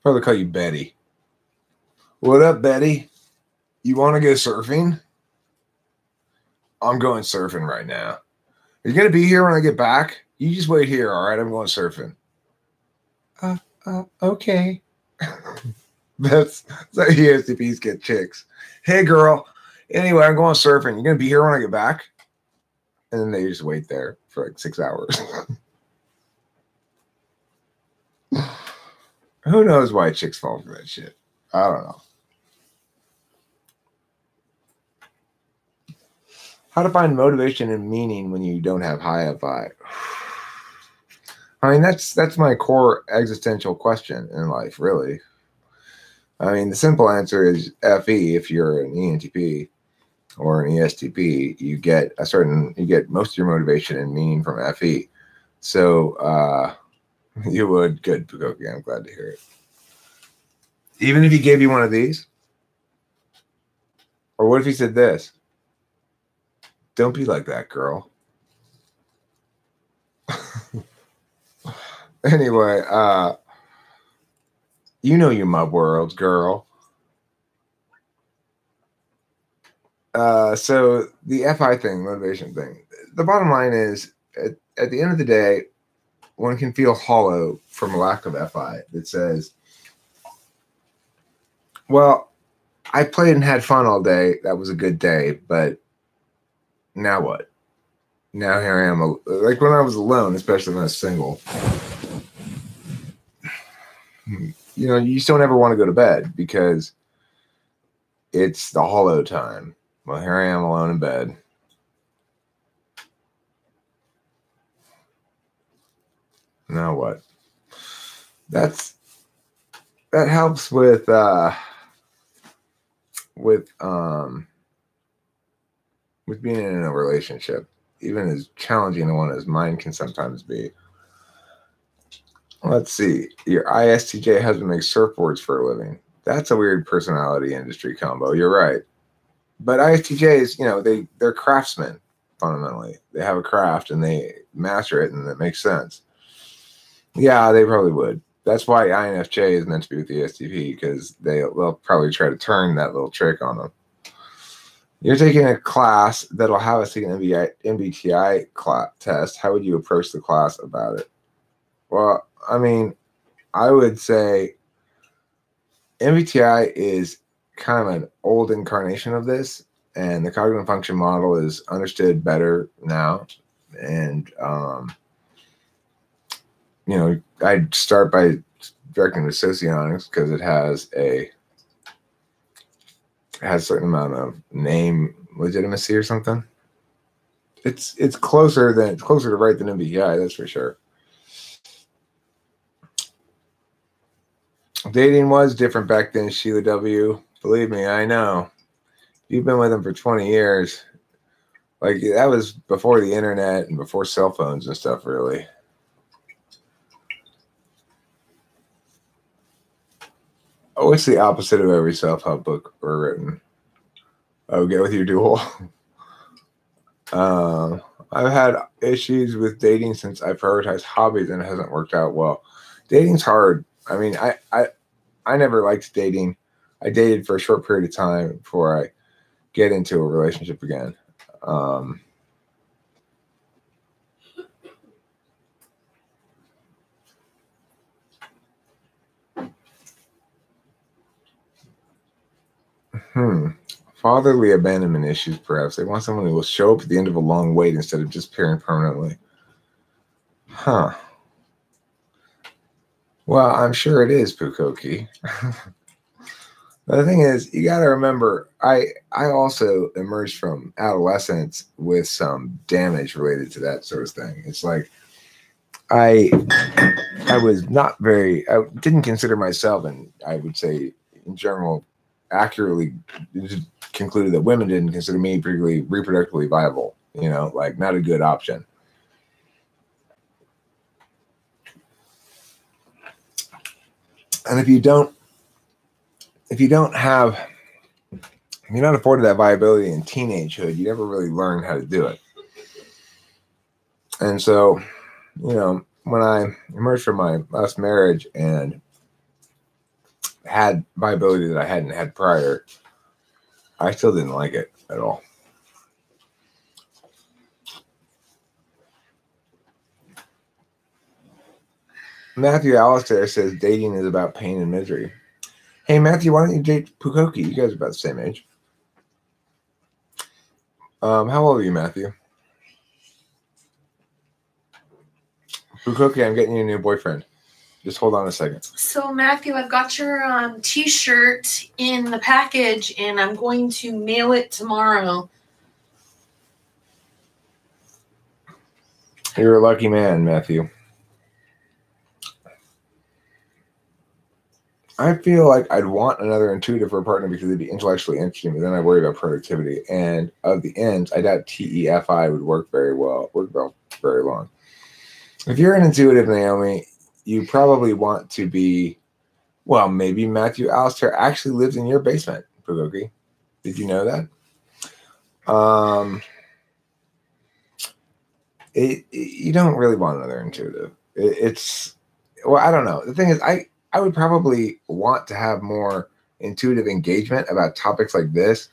Probably call you Betty. What up, Betty? You want to go surfing? I'm going surfing right now. Are you going to be here when I get back? You just wait here, all right? I'm going surfing. Okay. That's how ESTPs get chicks. Hey, girl. Anyway, I'm going surfing. You going to be here when I get back? And then they just wait there for like 6 hours. Who knows why chicks fall for that shit? I don't know. How to find motivation and meaning when you don't have high FI? I mean, that's my core existential question in life, really. I mean, the simple answer is FE. If you're an ENTP or an ESTP, you get most of your motivation and meaning from FE. So you would. Good, Pukoki. I'm glad to hear it. Even if he gave you one of these? Or what if he said this? Don't be like that, girl. Anyway, you know you my world, girl. So the FI thing, motivation thing, the bottom line is, at the end of the day, one can feel hollow from a lack of FI that says, well, I played and had fun all day. That was a good day, but now what? Now here I am, like when I was alone, especially when I was single. You know, you just don't ever want to go to bed because it's the hollow time. Well, here I am alone in bed. Now what? That helps with being in a relationship, even as challenging a one as mine can sometimes be. Let's see. Your ISTJ husband makes surfboards for a living. That's a weird personality industry combo. You're right. But ISTJs, you know, they're craftsmen, fundamentally. They have a craft and they master it, and that makes sense. Yeah, they probably would. That's why INFJ is meant to be with the ESTP, because they'll probably try to turn that little trick on them. You're taking a class that'll have us take an MBTI test. How would you approach the class about it? Well, I mean, I would say MBTI is kind of an old incarnation of this, and the cognitive function model is understood better now. And, you know, I'd start by directing to socionics because it has a certain amount of name legitimacy or something. It's closer to right than MBTI, that's for sure. Dating was different back then, Sheila W. Believe me, I know. You've been with him for 20 years. Like, that was before the internet and before cell phones and stuff, really. Oh, what's the opposite of every self-help book ever written? Oh, get with your duel. I've had issues with dating since I prioritized hobbies and it hasn't worked out well. Dating's hard. I mean, I never liked dating. I dated for a short period of time before I get into a relationship again. Fatherly abandonment issues, perhaps. They want someone who will show up at the end of a long wait instead of disappearing permanently. Huh. Well, I'm sure it is, Pukoki. The thing is, you got to remember, I also emerged from adolescence with some damage related to that sort of thing. It's like I I was not very, I didn't consider myself, and I would say in general, accurately concluded that women didn't consider me particularly reproductively viable, you know, like not a good option. And if you're not afforded that viability in teenagehood, you never really learn how to do it. And so, you know, when I emerged from my last marriage and had viability that I hadn't had prior, I still didn't like it at all. Matthew Alistair says dating is about pain and misery. Hey, Matthew, why don't you date Pukoki? You guys are about the same age. How old are you, Matthew? Pukoki, I'm getting you a new boyfriend. Just hold on a second. So, Matthew, I've got your T-shirt in the package, and I'm going to mail it tomorrow. You're a lucky man, Matthew. I feel like I'd want another intuitive for a partner because it'd be intellectually interesting, but then I worry about productivity. And of the ends, I doubt TEFI would work very long. If you're an intuitive, Naomi, you probably want to be, well, maybe Matthew Alistair actually lives in your basement, Pugoki. Did you know that? You don't really want another intuitive. Well, I don't know. The thing is, I would probably want to have more intuitive engagement about topics like this,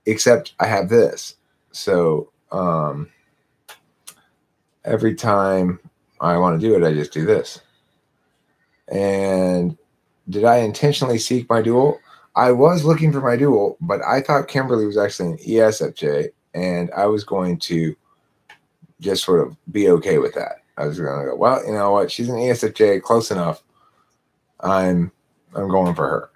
except I have this. So every time I want to do it, I just do this. And did I intentionally seek my dual? I was looking for my dual, but I thought Kimberly was actually an ESFJ, and I was going to just sort of be okay with that. I was going to go, well, you know what? She's an ESFJ, close enough. I'm going for her.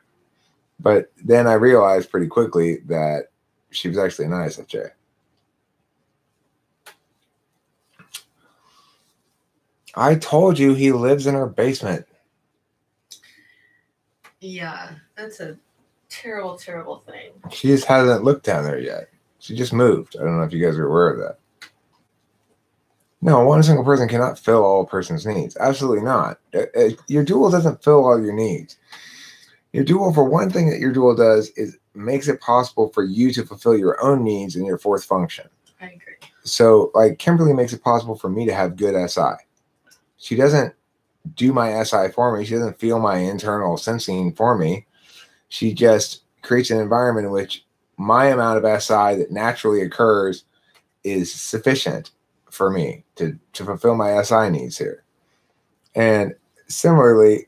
But then I realized pretty quickly that she was actually an ISFJ. I told you he lives in her basement. Yeah, that's a terrible, terrible thing. She just hasn't looked down there yet. She just moved. I don't know if you guys are aware of that. No, one single person cannot fill all a person's needs. Absolutely not. Your dual doesn't fill all your needs. Your dual, for one thing that your dual does is makes it possible for you to fulfill your own needs in your fourth function. I agree. So, like, Kimberly makes it possible for me to have good SI. She doesn't do my SI for me. She doesn't feel my internal sensing for me. She just creates an environment in which my amount of SI that naturally occurs is sufficient for me to fulfill my SI needs here. And similarly,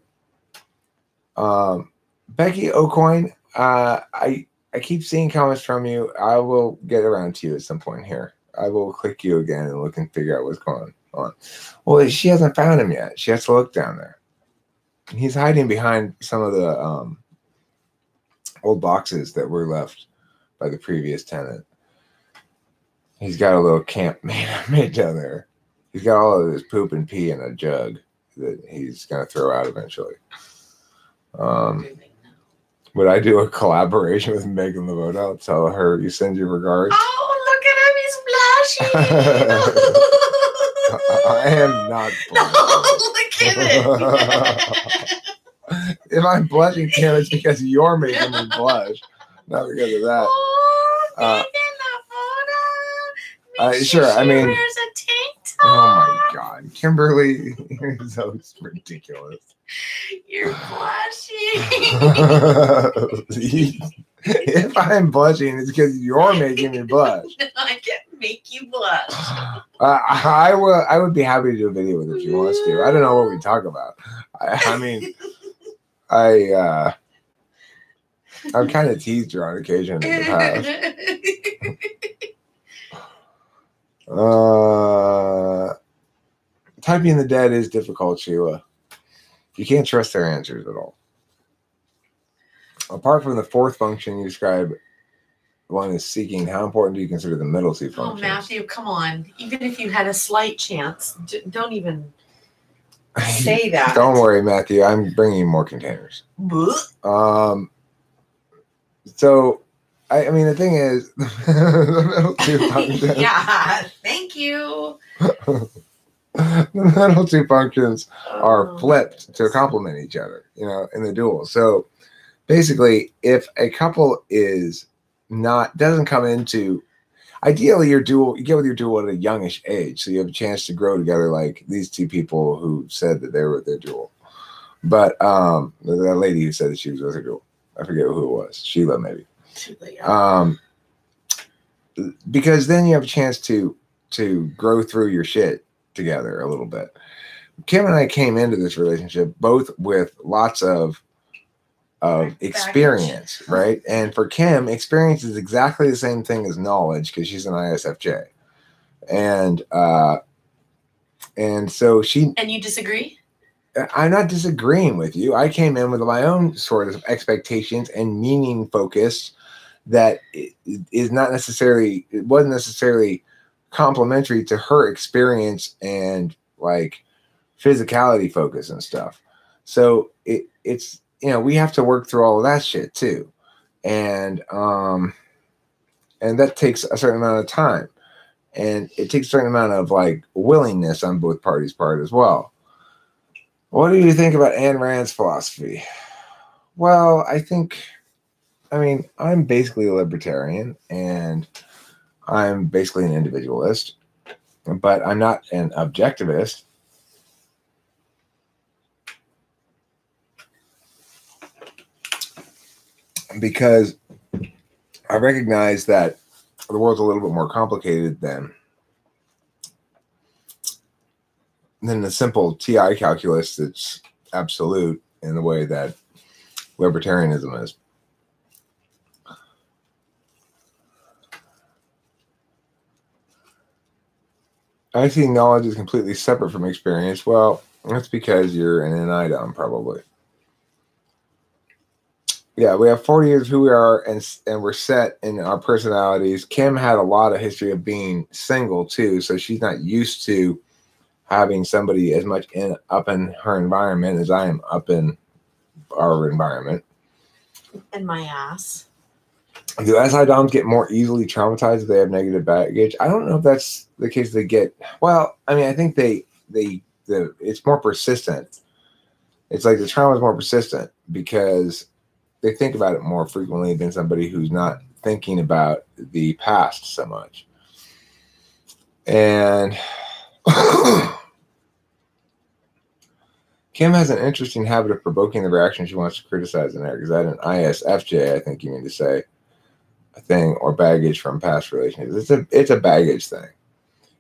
Becky O'Coin, I keep seeing comments from you. I will get around to you at some point here. I will click you again and look and figure out what's going on. Well, she hasn't found him yet. She has to look down there. He's hiding behind some of the old boxes that were left by the previous tenant. He's got a little camp made down there. He's got all of his poop and pee in a jug that he's going to throw out eventually. Would I do a collaboration with Megan Lavoda? I'll tell her you send your regards. Oh, look at him. He's blushing. I am not blushing. No, look at it. If I'm blushing, Tim, it's because you're making me blush, not because of that. Oh, Sure, I mean, wears a tank top. Oh my God, Kimberly, you're so ridiculous. You're blushing. If I'm blushing, it's because you're making me blush. I can make you blush. I would be happy to do a video with her if she wants to. I don't know what we talk about. I mean, I've kind of teased her on occasion in the past. Typing the dead is difficult, Sheila. You can't trust their answers at all. Apart from the fourth function you describe, one is seeking. How important do you consider the middle C function? Oh, Matthew, come on. Even if you had a slight chance, don't even. say that. Don't worry, Matthew. I'm bringing you more containers. So, I mean, the thing is, the middle two functions. Yeah, thank you. The middle two functions are flipped to complement each other, you know, in the dual. So basically, if a couple doesn't come into, ideally you get with your dual at a youngish age, so you have a chance to grow together, like these two people who said that they were with their dual. But that lady who said that she was with her dual, I forget who it was, Sheila maybe. Sheila, yeah. Because then you have a chance to grow through your shit together a little bit. Kim and I came into this relationship both with lots of experience, right? And for Kim, experience is exactly the same thing as knowledge because she's an ISFJ. And so she... And you disagree? I'm not disagreeing with you. I came in with my own sort of expectations and meaning focus that wasn't necessarily complementary to her experience and like physicality focus and stuff. So it's, you know, we have to work through all of that shit too. And that takes a certain amount of time, and it takes a certain amount of like willingness on both parties' part as well. What do you think about Ayn Rand's philosophy? Well, I'm basically a libertarian and I'm basically an individualist, but I'm not an objectivist. Because I recognize that the world's a little bit more complicated than the simple TI calculus that's absolute in the way that libertarianism is. I see knowledge is completely separate from experience. Well, that's because you're an NI-dom, probably. Yeah, we have 40 years of who we are, and we're set in our personalities. Kim had a lot of history of being single, too, so she's not used to having somebody as much up in her environment as I am up in our environment. And my ass. Do SI-DOMs get more easily traumatized if they have negative baggage? I don't know if that's the case. They get, well, I mean, I think it's more persistent. It's like the trauma is more persistent because they think about it more frequently than somebody who's not thinking about the past so much. And Kim has an interesting habit of provoking the reaction she wants to criticize in there. Is that an ISFJ, I think you mean to say, a thing, or baggage from past relationships? It's a baggage thing.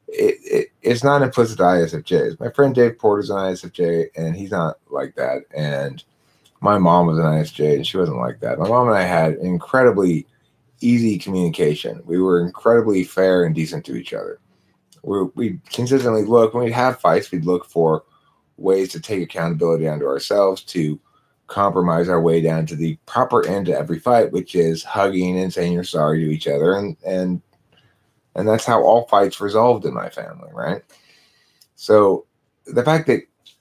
It's not implicit to ISFJs. My friend Dave Porter's an ISFJ, and he's not like that. And my mom was an ISFJ, and she wasn't like that. My mom and I had incredibly easy communication. We were incredibly fair and decent to each other. We consistently look, when we'd have fights, we'd look for ways to take accountability onto ourselves, to compromise our way down to the proper end to every fight, which is hugging and saying you're sorry to each other. And that's how all fights resolved in my family, right? So the fact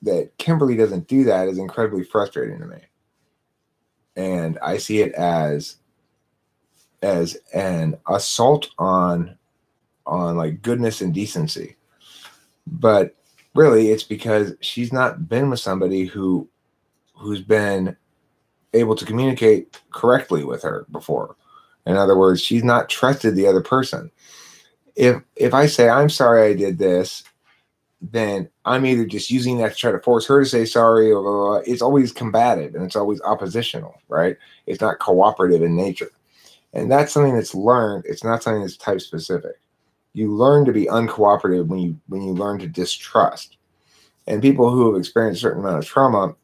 that Kimberly doesn't do that is incredibly frustrating to me. And I see it as an assault on like goodness and decency. But really, it's because she's not been with somebody who's been able to communicate correctly with her before. In other words, she's not trusted the other person. If I say, I'm sorry I did this, then I'm either just using that to try to force her to say sorry, or it's always combative and it's always oppositional, right? It's not cooperative in nature. And that's something that's learned. It's not something that's type specific. You learn to be uncooperative when you learn to distrust. And people who have experienced a certain amount of trauma,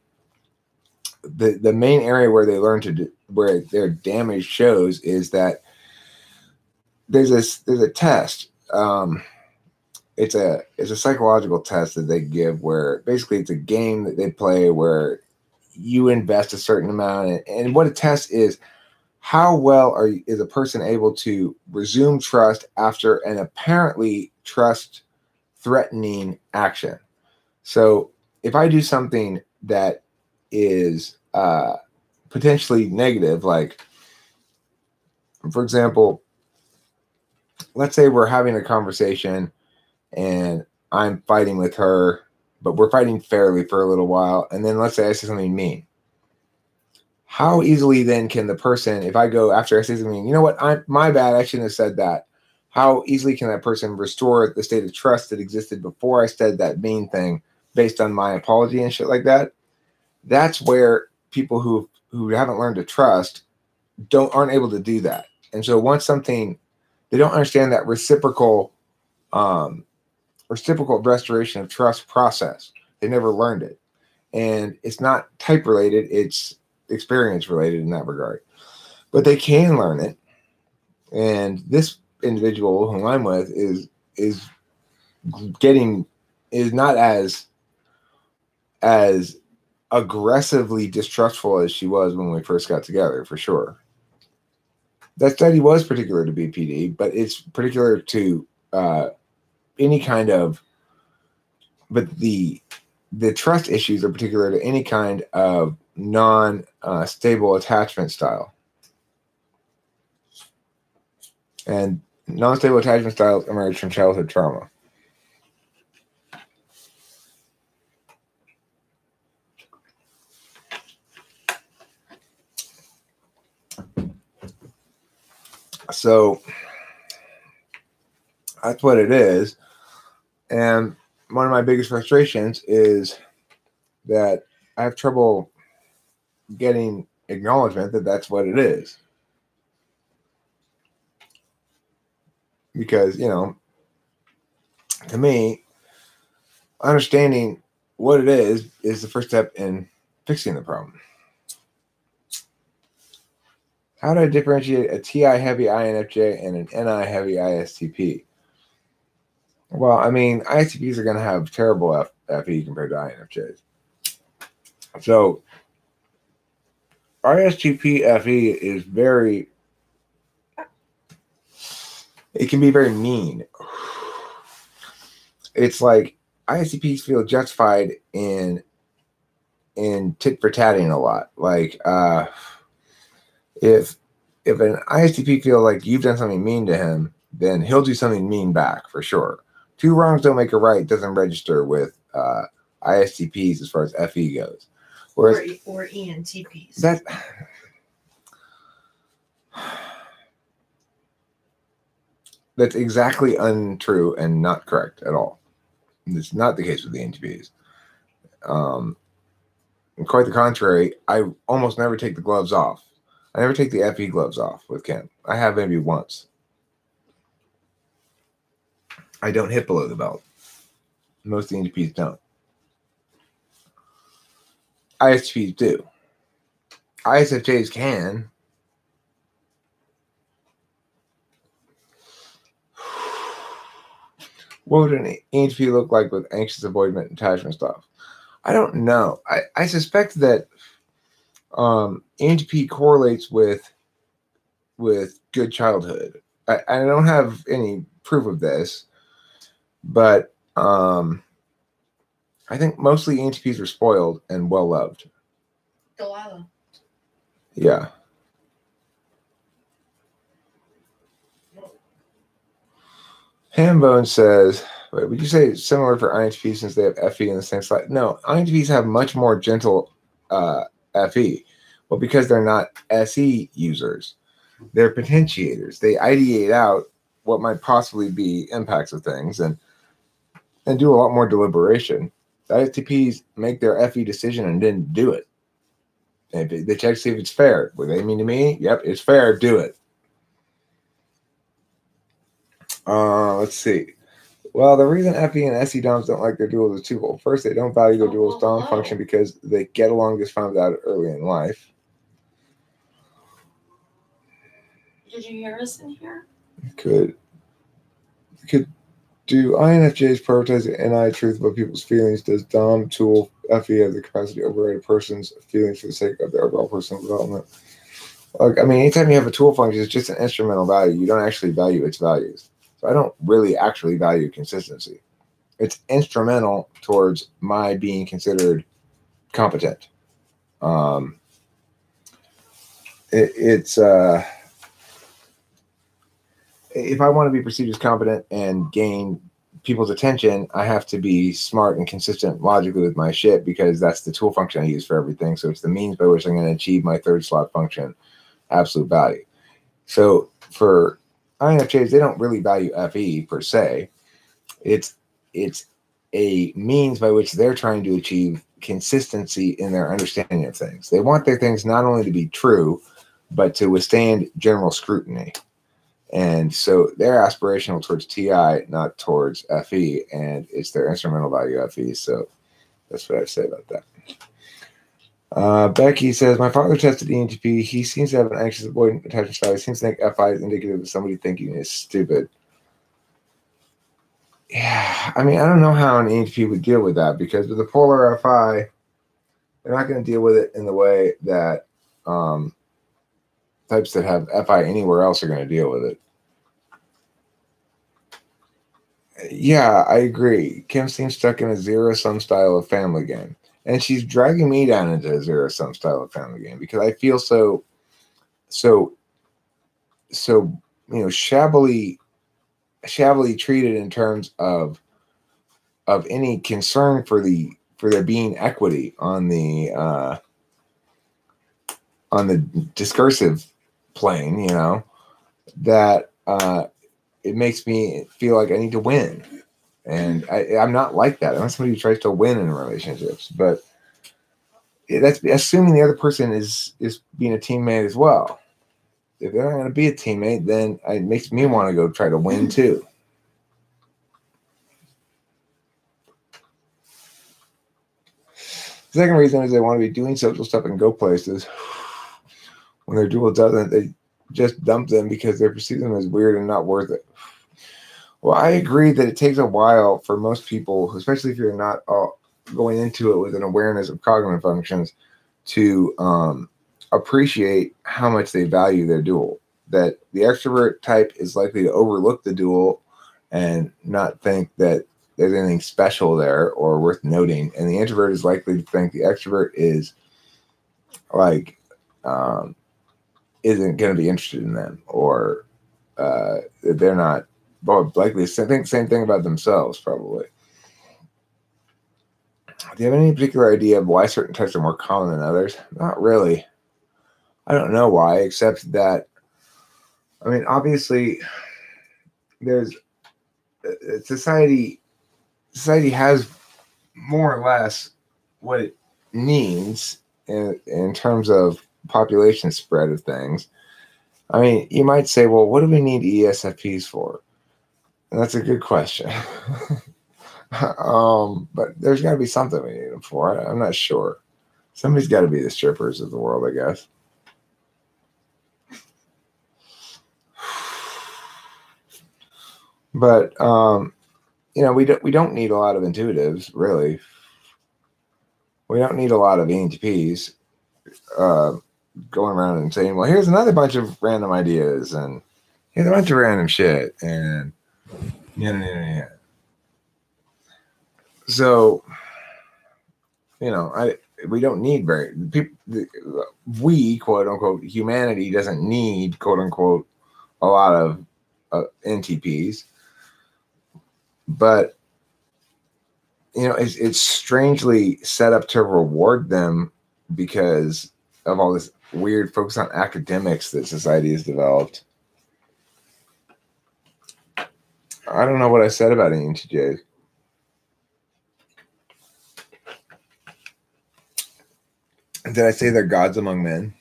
the main area where they learn where their damage shows is that there's a test. It's a psychological test that they give where basically it's a game that they play where you invest a certain amount, and what a test is, how well is a person able to resume trust after an apparently trust threatening action. So if I do something that is potentially negative, like, for example, let's say we're having a conversation and I'm fighting with her, but we're fighting fairly for a little while. And then let's say I say something mean. How easily then can the person, if I go after I say something, you know what, my bad, I shouldn't have said that. How easily can that person restore the state of trust that existed before I said that mean thing based on my apology and shit like that? That's where people who haven't learned to trust aren't able to do that. And so once something, they don't understand that reciprocal restoration of trust process. They never learned it. And it's not type related, it's experience related in that regard. But they can learn it. And this individual whom I'm with is not as aggressively distrustful as she was when we first got together, for sure. That study was particular to BPD, but it's particular to any kind of, but the trust issues are particular to any kind of non-stable attachment style. And non-stable attachment styles emerge from childhood trauma. So that's what it is. And one of my biggest frustrations is that I have trouble getting acknowledgement that that's what it is. Because, you know, to me, understanding what it is the first step in fixing the problem. How do I differentiate a TI heavy INFJ and an NI heavy ISTP? Well, I mean, ISTPs are going to have terrible FE compared to INFJs. So, ISTP FE is it can be very mean. It's like ISTPs feel justified in tit for tatting a lot. Like, if an ISTP feels like you've done something mean to him, then he'll do something mean back for sure. Two wrongs don't make a right doesn't register with ISTPs as far as FE goes. Whereas, or ENTPs. That's exactly untrue and not correct at all. It's not the case with the ENTPs. And quite the contrary, I almost never take the gloves off. I never take the FE gloves off with Kim. I have maybe once. I don't hit below the belt. Most ENTPs don't. ISTPs do. ISFJs can. What would an ENTP look like with anxious avoidant attachment stuff? I don't know. I suspect that ENTP correlates with good childhood. I don't have any proof of this, but I think mostly ENTPs are spoiled and well loved. Delilah. Yeah. Hambone says, wait, would you say it's similar for INTPs since they have FE in the same slide? No, INTPs have much more gentle FE. Well, because they're not SE users. They're potentiators. They ideate out what might possibly be impacts of things and do a lot more deliberation. The ISTPs make their FE decision and didn't do it. And they check to see if it's fair. What they mean to me? Yep, it's fair. Do it. Let's see. Well, the reason FE and SE DOMs don't like their duals is twofold. First, they don't value their duals DOM function because they get along just fine without it early in life. Did you hear us in here? Could do INFJs prioritize the NI truth about people's feelings? Does DOM tool FE have the capacity to override a person's feelings for the sake of their overall personal development? Like, I mean, anytime you have a tool function, it's just an instrumental value. You don't actually value its values. So I don't really actually value consistency. it's instrumental towards my being considered competent. It's if I want to be perceived as competent and gain people's attention, I have to be smart and consistent logically with my shit, because that's the tool function I use for everything. So it's the means by which I'm going to achieve my third slot function, absolute value. So for INFJs, they don't really value FE per se. It's a means by which they're trying to achieve consistency in their understanding of things. They want their things not only to be true, but to withstand general scrutiny. And so they're aspirational towards TI, not towards FE, and it's their instrumental value FE. So that's what I say about that. Becky says, my father tested ENTP. He seems to have an anxious, avoidant attachment style. He seems to think FI is indicative of somebody thinking is stupid. Yeah, I mean, I don't know how an ENTP would deal with that, because with the polar FI, they're not going to deal with it in the way that types that have FI anywhere else are going to deal with it. Yeah, I agree. Kim seems stuck in a zero-sum style of family game. And she's dragging me down into a zero-sum style of family game, because I feel so shabbily treated in terms of any concern for there being equity on the discursive plane, that it makes me feel like I need to win. And I'm not like that. I'm not somebody who tries to win in relationships, but that's assuming the other person is being a teammate as well. If they're not going to be a teammate, then it makes me want to go try to win too. The second reason is they want to be doing social stuff and go places. When their dual doesn't, they just dump them because they perceive them as weird and not worth it. Well, I agree that it takes a while for most people, especially if you're not going into it with an awareness of cognitive functions, to appreciate how much they value their dual. That the extrovert type is likely to overlook the dual and not think that there's anything special there or worth noting. And the introvert is likely to think the extrovert is like isn't going to be interested in them, or they're not. Well, likely think the same thing about themselves, probably. Do you have any particular idea of why certain types are more common than others? Not really. I don't know why, except that, I mean, obviously, there's society has more or less what it needs in terms of population spread of things. I mean, you might say, well, what do we need ESFPs for? And that's a good question. But there's got to be something we need them for. I'm not sure. Somebody's got to be the strippers of the world, I guess. But we don't need a lot of intuitives, really. We don't need a lot of ENTPs going around and saying, well, here's another bunch of random ideas, and here's a bunch of random shit, and yeah. So, we don't need we, quote unquote, humanity doesn't need, quote unquote, a lot of NTPs, but it's strangely set up to reward them because of all this weird focus on academics that society has developed. I don't know what I said about ENTJs. Did I say they're gods among men?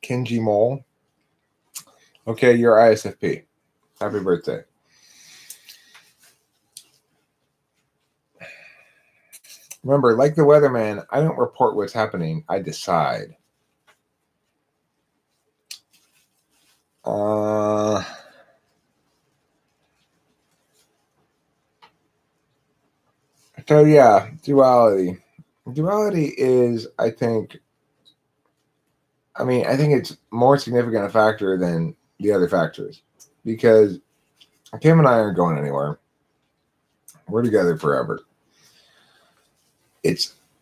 Kenji Mole. Okay, you're ISFP. Happy birthday. Remember, like the weatherman, I don't report what's happening. I decide. So yeah, duality. Duality is, I think it's more significant a factor than the other factors. because Kim and I aren't going anywhere. We're together forever.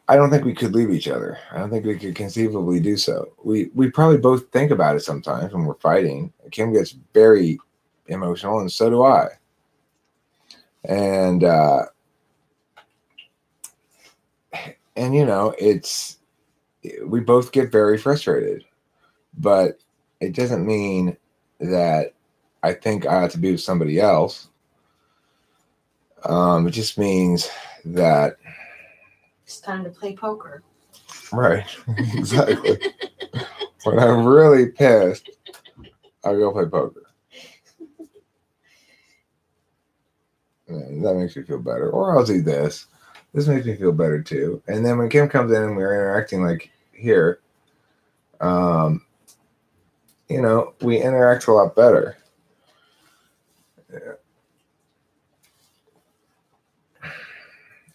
I don't think we could leave each other. I don't think we could conceivably do so. We probably both think about it sometimes when we're fighting. Kim gets very emotional, and so do I. And you know, we both get very frustrated, but it doesn't mean that I think I ought to be with somebody else. It just means that it's time to play poker. Right, exactly. When I'm really pissed, I'll go play poker. And that makes me feel better. Or I'll do this. This makes me feel better too. And then when Kim comes in and we're interacting like here, you know, we interact a lot better. Yeah.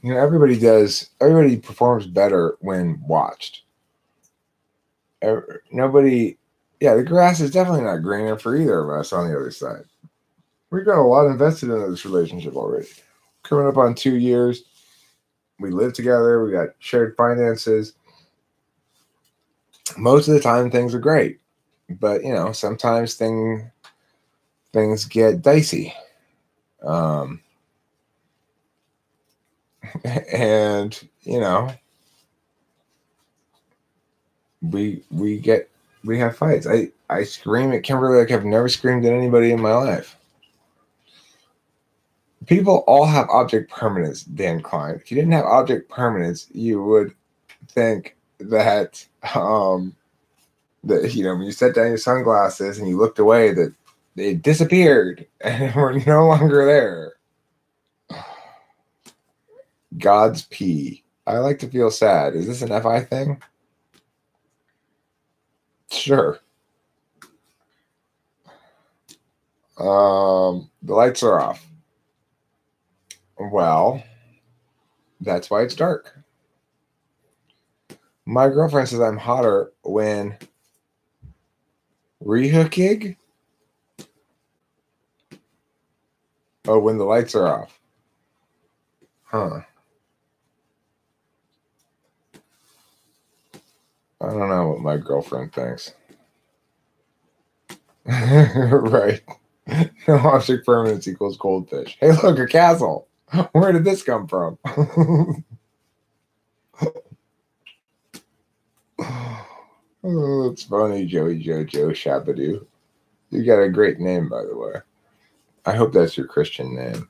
You know, everybody performs better when watched. Nobody, yeah, the grass is definitely not greener for either of us on the other side. We've got a lot invested in this relationship already. Coming up on 2 years. We live together. We got shared finances. Most of the time, things are great. But, you know, sometimes things get dicey. And, you know, we have fights. I scream at Kimberly like I've never screamed at anybody in my life. People all have object permanence, Dan Klein. If you didn't have object permanence, you would think that that, you know, when you set down your sunglasses and you looked away, that they disappeared and were no longer there. God's pee. I like to feel sad. Is this an FI thing? Sure. The lights are off. Well, that's why it's dark. My girlfriend says I'm hotter when rehookig? Oh, when the lights are off. Huh. I don't know what my girlfriend thinks. Right. No object permanence equals goldfish. Hey, look, a castle. Where did this come from? Oh, it's funny, Joey Jojo Shabadoo. You got a great name, by the way. I hope that's your Christian name.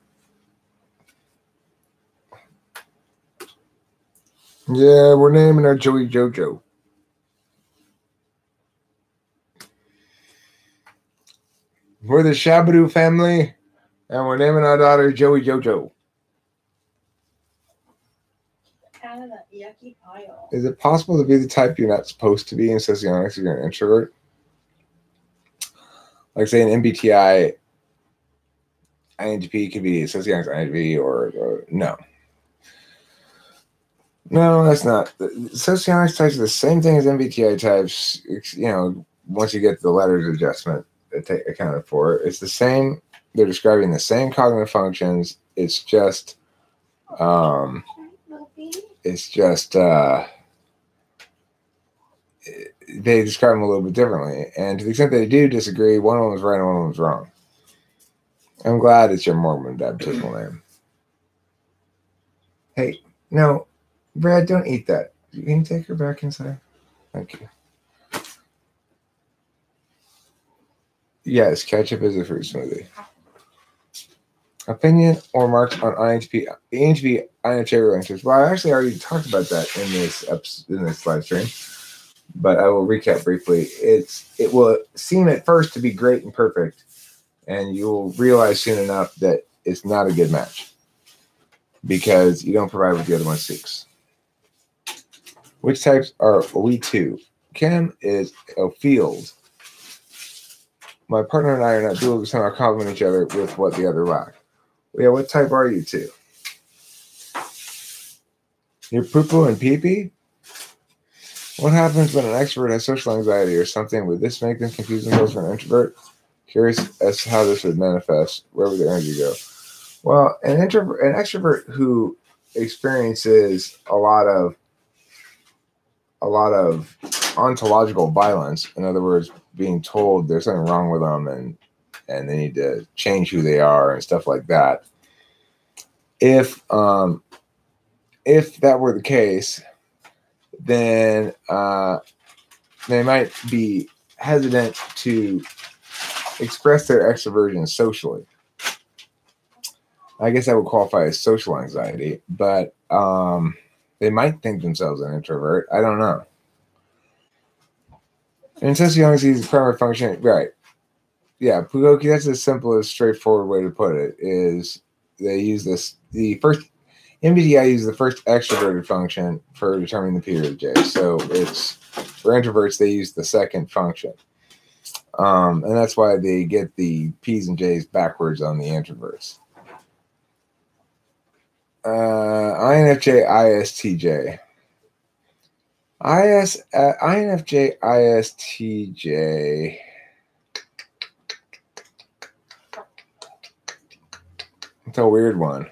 Yeah, we're naming our Joey Jojo. We're the Shabadoo family, and we're naming our daughter Joey Jojo. Out of that yucky pile. Is it possible to be the type you're not supposed to be in socionics if you're an introvert? Like, say, an MBTI INTP could be socionics INTP or no. No, that's not. Socionics types are the same thing as MBTI types, you know, once you get the letters adjustment accounted for. It's the same. They're describing the same cognitive functions. It's just they describe them a little bit differently. And to the extent they do disagree, one of them is right and one of them is wrong. I'm glad it's your Mormon baptismal name. Hey, no, Brad, don't eat that. Can you take her back inside? Thank you. Yes, ketchup is a fruit smoothie. Opinion or marks on INTP INFJ relationships. Well, I actually already talked about that in this live stream, but I will recap briefly. It will seem at first to be great and perfect, and you will realize soon enough that it's not a good match because you don't provide what the other one seeks. Which types are we two? Kim is a field. My partner and I are not dual, we somehow complement each other with what the other lack. Yeah, what type are you two? You're poo-poo and pee-pee? What happens when an extrovert has social anxiety or something? Would this make them confuse themselves for an introvert? Curious as to how this would manifest. Where would the energy go? Well, an extrovert who experiences a lot of ontological violence. In other words, being told there's something wrong with them and they need to change who they are and stuff like that. If that were the case, then they might be hesitant to express their extroversion socially. I guess that would qualify as social anxiety, but they might think themselves an introvert. I don't know. And socioanxiety's primary function, right? Yeah, Pugoki, that's the simplest, straightforward way to put it, is they use MBTI uses the first extroverted function for determining the P or the J. So it's, for introverts, they use the second function. And that's why they get the P's and J's backwards on the introverts. INFJ, ISTJ. INFJ, ISTJ. It's a weird one.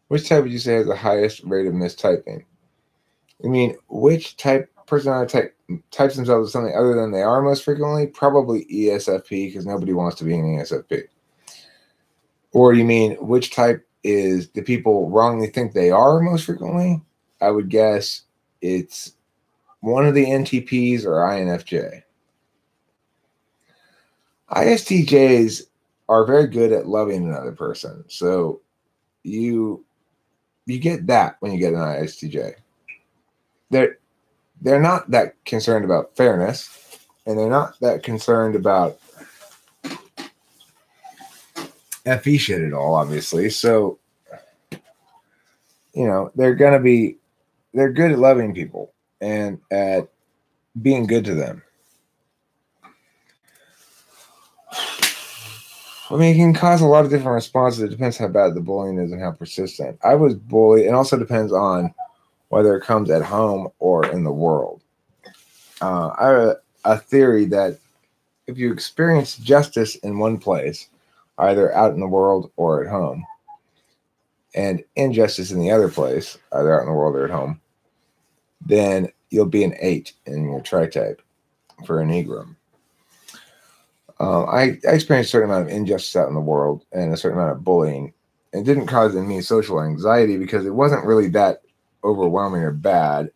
Which type would you say has the highest rate of mistyping? I mean, which personality type types themselves as something other than they are most frequently? Probably ESFP, because nobody wants to be an ESFP. Or you mean which type is the people wrongly think they are most frequently? I would guess it's one of the NTPs or INFJ. ISTJs are very good at loving another person. So you get that when you get an ISTJ. They're not that concerned about fairness, and they're not that concerned about FE shit at all, obviously. So, they're good at loving people and at being good to them. I mean, it can cause a lot of different responses. It depends how bad the bullying is and how persistent. I was bullied. It also depends on whether it comes at home or in the world. I have a theory that if you experience justice in one place, either out in the world or at home, and injustice in the other place, either out in the world or at home, then you'll be an 8 in your tri-type for an Enneagram. I experienced a certain amount of injustice out in the world and a certain amount of bullying. It didn't cause in me social anxiety because it wasn't really that overwhelming or bad. It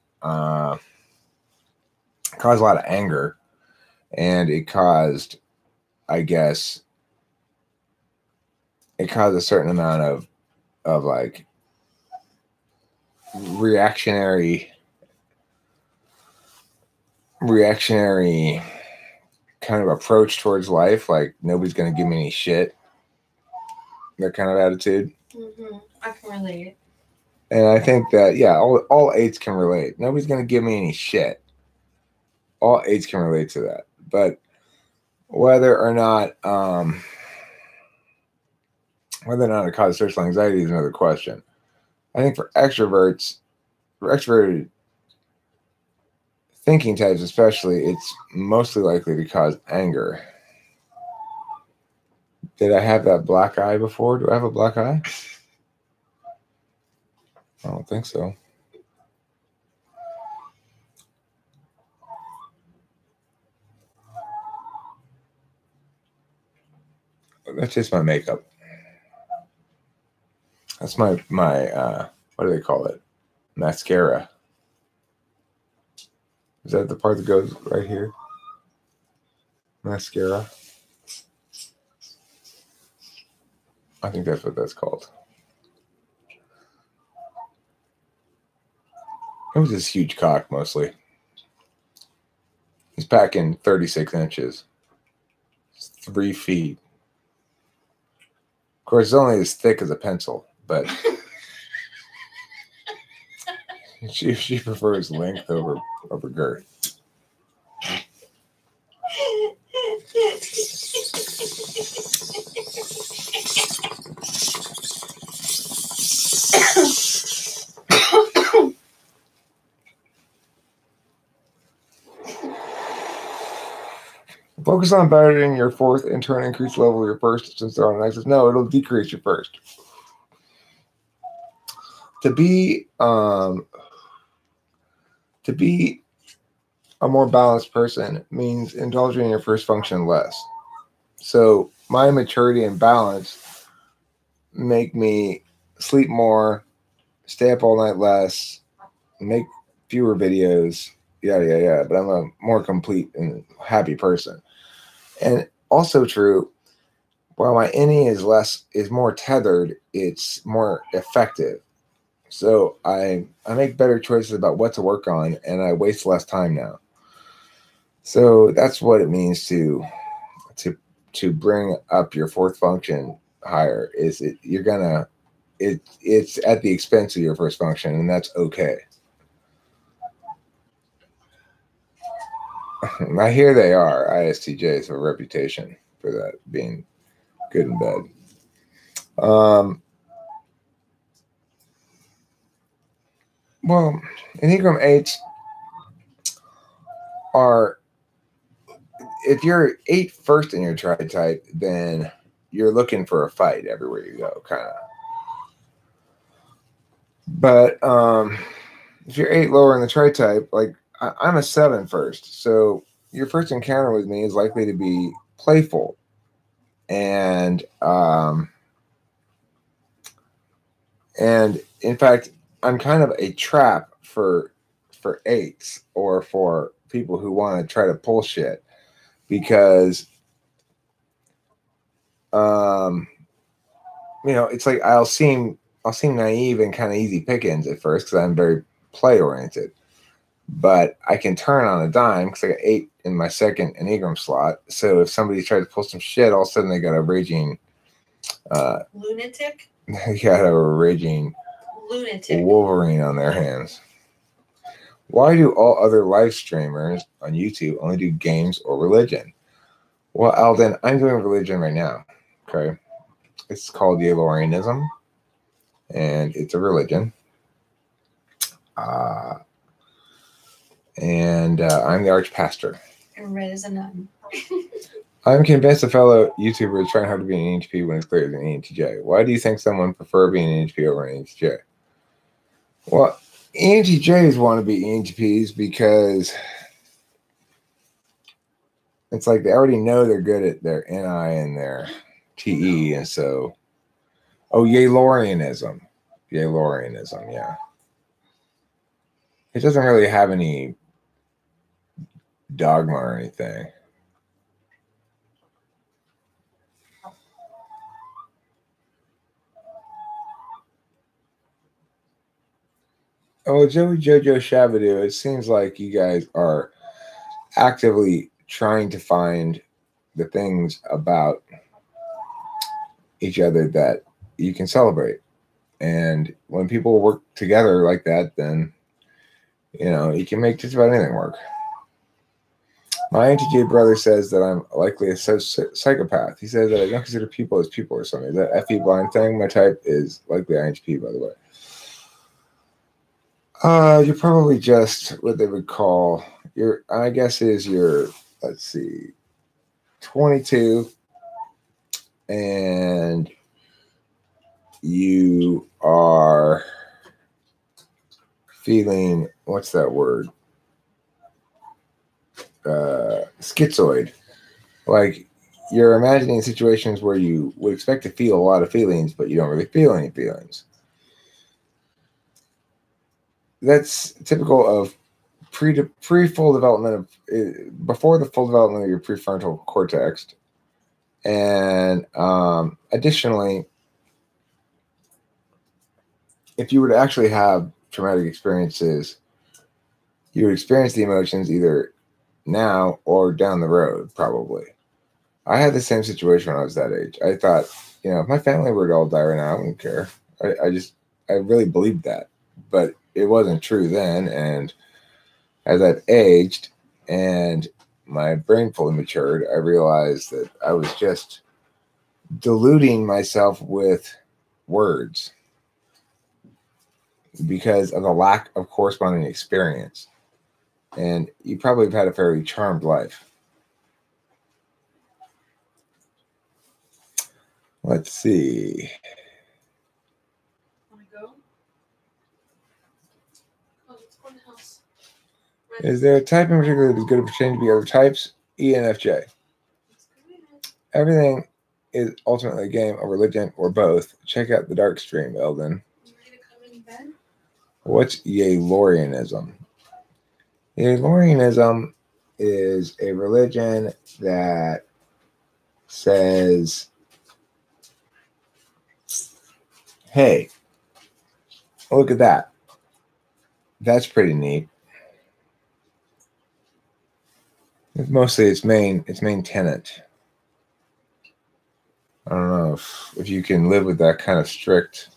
caused a lot of anger, and it caused, I guess, a certain amount of like reactionary kind of approach towards life, like nobody's going to give me any shit, that kind of attitude. I can relate. And I think that, yeah, all 8s can relate. Nobody's going to give me any shit. All 8s can relate to that. But whether or not it causes social anxiety is another question. I think for extroverted thinking types especially, it's mostly likely to cause anger. Did I have that black eye before? Do I have a black eye? I don't think so. That's just my makeup. That's my what do they call it? Mascara. Is that the part that goes right here? Mascara. I think that's what that's called. It was this huge cock mostly. He's packing 36 inches. It's 3 feet. Of course, it's only as thick as a pencil, but she prefers length over girth. Focus on bettering your fourth and turn increase the level of your first since they're on axis. No, it'll decrease your first. To be a more balanced person means indulging in your first function less. So my maturity and balance make me sleep more, stay up all night less, make fewer videos, yada yada yada. But I'm a more complete and happy person. And also true, while my innie is more tethered, it's more effective. So I make better choices about what to work on, and I waste less time now. So that's what it means to bring up your fourth function higher. Is it you're gonna it's at the expense of your first function, and that's okay. Now here they are, ISTJs have a reputation for that being good in bed. Well, Enneagram 8s are, if you're 8 first in your tri-type, then you're looking for a fight everywhere you go, kind of. But if you're 8 lower in the tri-type, like I'm a 7 first, so your first encounter with me is likely to be playful, and in fact, I'm kind of a trap for 8s or for people who want to try to pull shit, because it's like I'll seem naive and kind of easy pickings at first because I'm very play oriented, but I can turn on a dime because I got 8 in my second Enneagram slot. So if somebody tries to pull some shit, all of a sudden they got a raging lunatic. They got a raging lunatic Wolverine on their hands. Why do all other live streamers on YouTube only do games or religion? Well, Alden, I'm doing religion right now. Okay. It's called Yalorianism, and it's a religion. And I'm the archpastor. And red as a nun. I'm convinced a fellow YouTuber is trying hard to be an ENTP when it's clear as an ENTJ. Why do you think someone prefer being an ENTP over an ENTJ? Well, ENTJs want to be ENTPs because it's like they already know they're good at their NI and their TE, and so, Yalorianism, yeah. It doesn't really have any dogma or anything. Oh, Joey Jojo Shabadoo, it seems like you guys are actively trying to find the things about each other that you can celebrate. And when people work together like that, then, you can make just about anything work. My INTJ brother says that I'm likely a psychopath. He says that I don't consider people as people or something. Is that FE blind thing? My type is likely INTP, by the way. You're probably just what they would call I guess is your, let's see, 22, and you are feeling, what's that word? Schizoid. Like you're imagining situations where you would expect to feel a lot of feelings, but you don't really feel any feelings. That's typical of pre-full development of before the full development of your prefrontal cortex. And additionally, if you were to actually have traumatic experiences, you would experience the emotions either now or down the road, probably. I had the same situation when I was that age. I thought, if my family were to all die right now, I wouldn't care. I really believed that, but it wasn't true then. And as I've aged and my brain fully matured, I realized that I was just deluding myself with words because of a lack of corresponding experience. And you probably have had a fairly charmed life. Let's see. Want to go? Oh, let's go in the house. Is there a type in particular that is good at pretending to be other types? ENFJ. Everything is ultimately a game of religion or both. Check out the dark stream, Eldon. You ready to come in bed? What's Yalorianism? Yalorianism is a religion that says, hey, look at that. That's pretty neat. Mostly its main tenet. I don't know if you can live with that kind of strict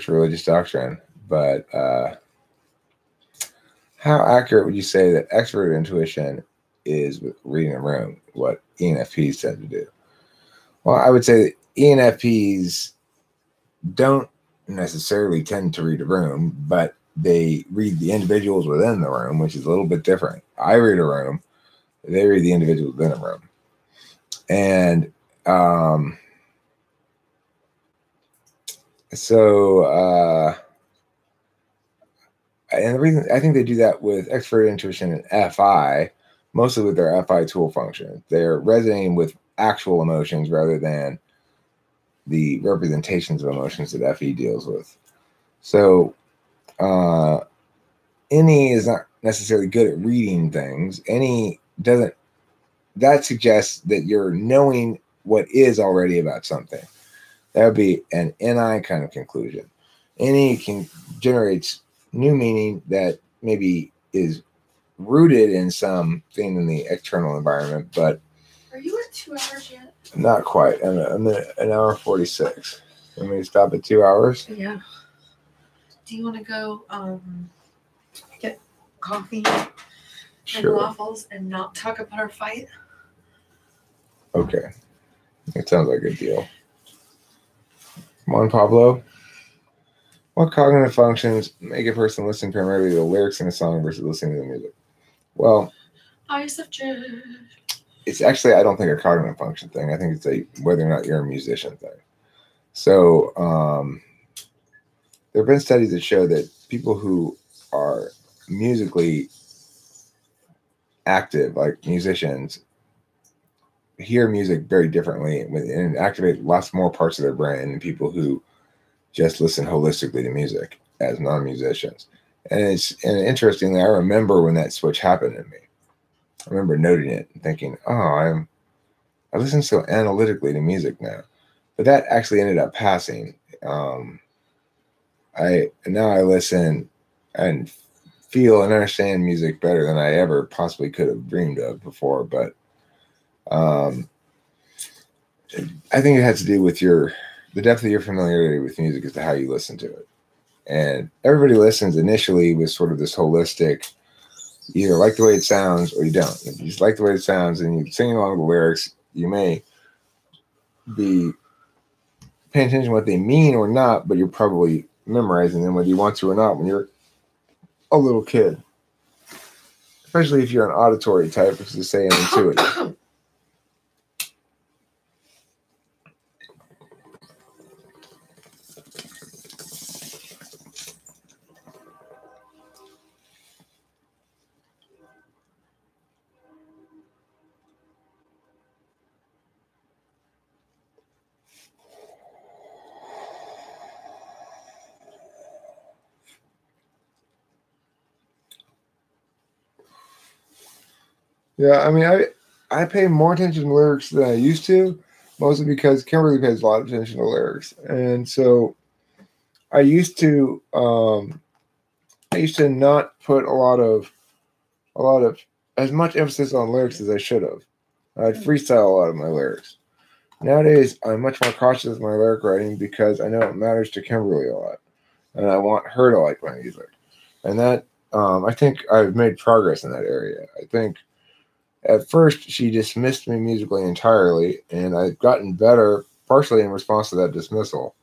religious doctrine, but how accurate would you say that extrovert intuition is with reading a room, what ENFPs tend to do? Well, I would say that ENFPs don't necessarily tend to read a room, but they read the individuals within the room, which is a little bit different. I read a room, they read the individuals within a room. And and the reason I think they do that with expert intuition and FI, mostly with their FI tool function. They're resonating with actual emotions rather than the representations of emotions that FE deals with. So NE is not necessarily good at reading things. NE doesn't. That suggests that you're knowing what is already about something. That would be an NI kind of conclusion. NE can generates new meaning that maybe is rooted in something in the external environment, but are you at 2 hours yet? Not quite. I'm at an hour 46. Want me to stop at 2 hours? Yeah. Do you want to go get coffee Sure. and waffles and not talk about our fight? Okay. It sounds like a deal. Come on, Pablo. What cognitive functions make a person listen primarily to the lyrics in a song versus listening to the music? Well, ISFJ. It's actually, I don't think, a cognitive function thing. I think it's a whether or not you're a musician thing. So there have been studies that show that people who are musically active, like musicians, hear music very differently and activate lots more parts of their brain than people who just listen holistically to music as non-musicians. And interestingly, I remember when that switch happened in me. I remember noting it and thinking, oh, I listen so analytically to music now. But that actually ended up passing. Now I listen and feel and understand music better than I ever possibly could have dreamed of before. But I think it has to do with the depth of your familiarity with music as to how you listen to it. And everybody listens initially with sort of this holistic, you either like the way it sounds or you don't. If you just like the way it sounds and you sing along with the lyrics, you may be paying attention to what they mean or not, but you're probably memorizing them whether you want to or not when you're a little kid. Especially if you're an auditory type, which is to say an intuitive. Yeah, I mean, I pay more attention to lyrics than I used to, mostly because Kimberly pays a lot of attention to lyrics, and so I used to not put a lot of as much emphasis on lyrics as I should have. I'd freestyle a lot of my lyrics. Nowadays, I'm much more cautious of my lyric writing because I know it matters to Kimberly a lot, and I want her to like my music, and that I think I've made progress in that area. I think. At first, she dismissed me musically entirely, and I've gotten better, partially in response to that dismissal.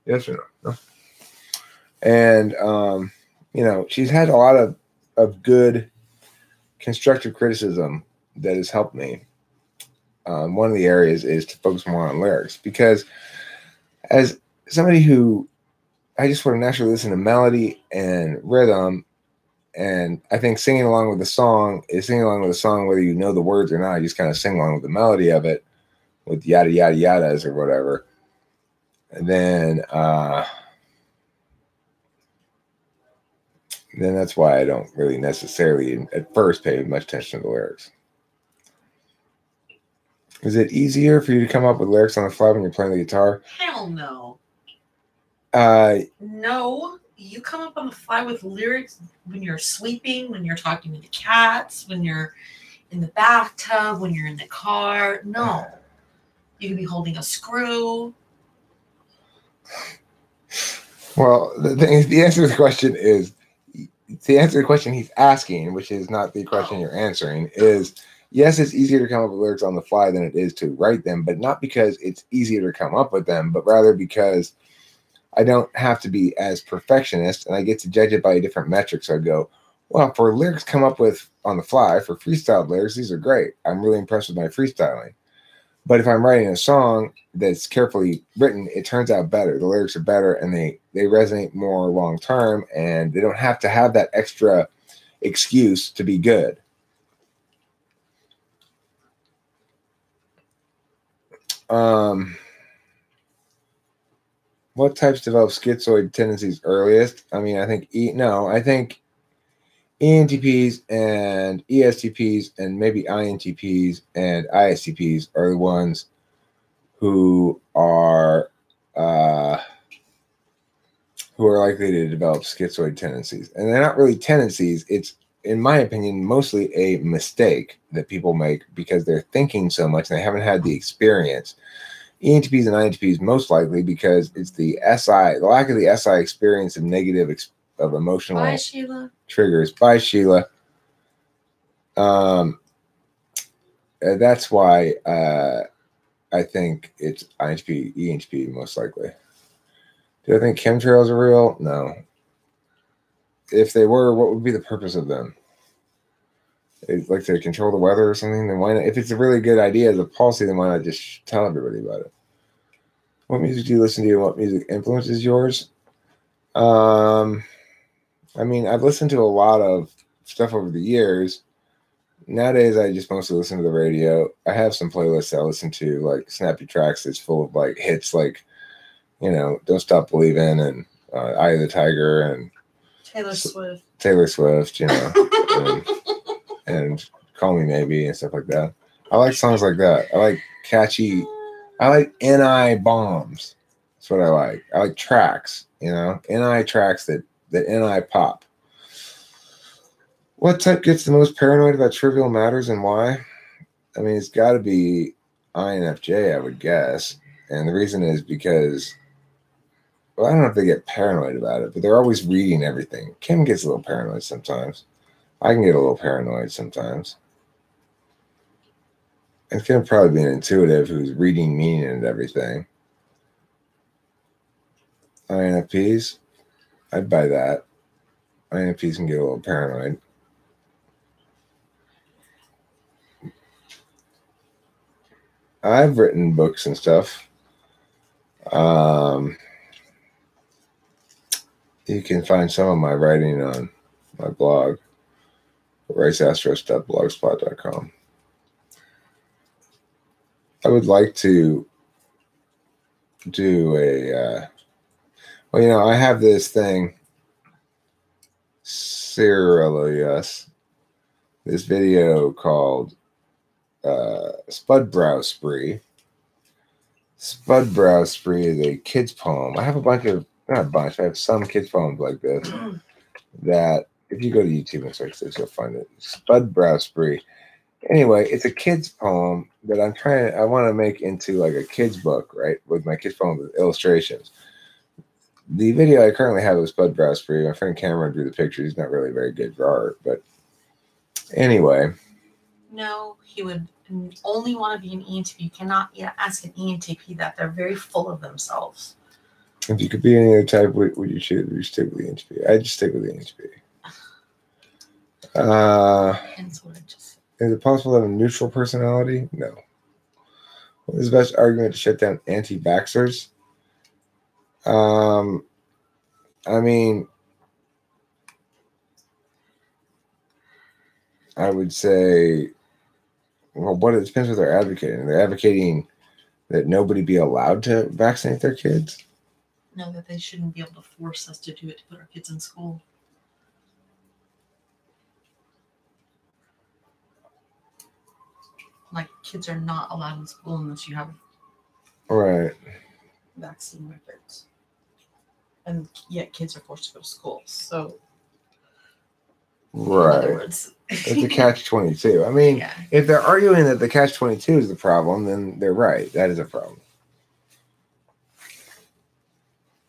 Yes or no? No. And, she's had a lot of good constructive criticism that has helped me. one of the areas is to focus more on lyrics, because as somebody who, I just want to naturally listen to melody and rhythm, and I think singing along with the song is singing along with the song whether you know the words or not. You just kind of sing along with the melody of it, with yada yada yadas or whatever. And then that's why I don't really necessarily at first pay much attention to the lyrics. Is it easier for you to come up with lyrics on the fly when you're playing the guitar? Hell no. No. You come up on the fly with lyrics when you're sleeping, when you're talking to the cats, when you're in the bathtub, when you're in the car. No. You could be holding a screw. Well, the answer to the question is, the answer to the question he's asking, which is not the question you're answering, is yes, it's easier to come up with lyrics on the fly than it is to write them, but not because it's easier to come up with them, but rather because I don't have to be as perfectionist and I get to judge it by a different metric. So I go, well, for lyrics come up with on the fly, for freestyle lyrics, these are great. I'm really impressed with my freestyling. But if I'm writing a song that's carefully written, it turns out better. The lyrics are better and they resonate more long term, and they don't have to have that extra excuse to be good. What types develop schizoid tendencies earliest? I mean, I think ENTPs and ESTPs and maybe INTPs and ISTPs are the ones who are likely to develop schizoid tendencies. And they're not really tendencies. It's, in my opinion, mostly a mistake that people make because they're thinking so much and they haven't had the experience. ENTPs and INTPs most likely because it's the lack of the SI experience of negative of emotional triggers. Bye, Sheila. That's why I think it's INTP, ENTP most likely. Do I think chemtrails are real? No. If they were, what would be the purpose of them? They'd like to control the weather or something? Then why not? If it's a really good idea as a policy, then why not just tell everybody about it? What music do you listen to and what music influences yours? I mean, I've listened to a lot of stuff over the years. Nowadays, I just mostly listen to the radio. I have some playlists I listen to, like Snappy Tracks that's full of like hits like, Don't Stop Believing and Eye of the Tiger and Taylor Swift, and Call Me Maybe and stuff like that. I like songs like that. I like catchy, I like NI bombs. That's what I like. I like tracks, NI tracks that NI pop. What type gets the most paranoid about trivial matters and why? I mean, it's got to be INFJ, I would guess. And the reason is because, well, I don't know if they get paranoid about it, but they're always reading everything. Kim gets a little paranoid sometimes. I can get a little paranoid sometimes. And Kim probably be an intuitive who's reading meaning and everything. INFPs, I'd buy that. INFPs can get a little paranoid. I've written books and stuff. You can find some of my writing on my blog, riceastros.blogspot.com. I would like to do a, I have this thing, Cyrilius, this video called Spud Brow Spree. Spud Brow Spree is a kid's poem. I have I have some kids' poems like this that if you go to YouTube and search this, you'll find it. Spud Brow Spree. Anyway, it's a kid's poem that I want to make into like a kid's book, right? With my kid's poem with illustrations. The video I currently have is Spud Brow Spree. My friend Cameron drew the picture. He's not really a very good drawer, but anyway. No, he would only want to be an ENTP. You cannot ask an ENTP that. They're very full of themselves. If you could be any other type, would you choose? Would you stick with the ENTP? I'd just stick with the ENTP. Is it possible to have a neutral personality? No. What is the best argument to shut down anti-vaxxers? I mean, I would say, well, it depends what they're advocating. They're advocating that nobody be allowed to vaccinate their kids. No, that they shouldn't be able to force us to do it to put our kids in school. Like, kids are not allowed in school unless you have Right. vaccine records. And yet kids are forced to go to school. So, right. In other words, it's a catch-22. I mean, yeah. If they're arguing that the catch-22 is the problem, then they're right. That is a problem.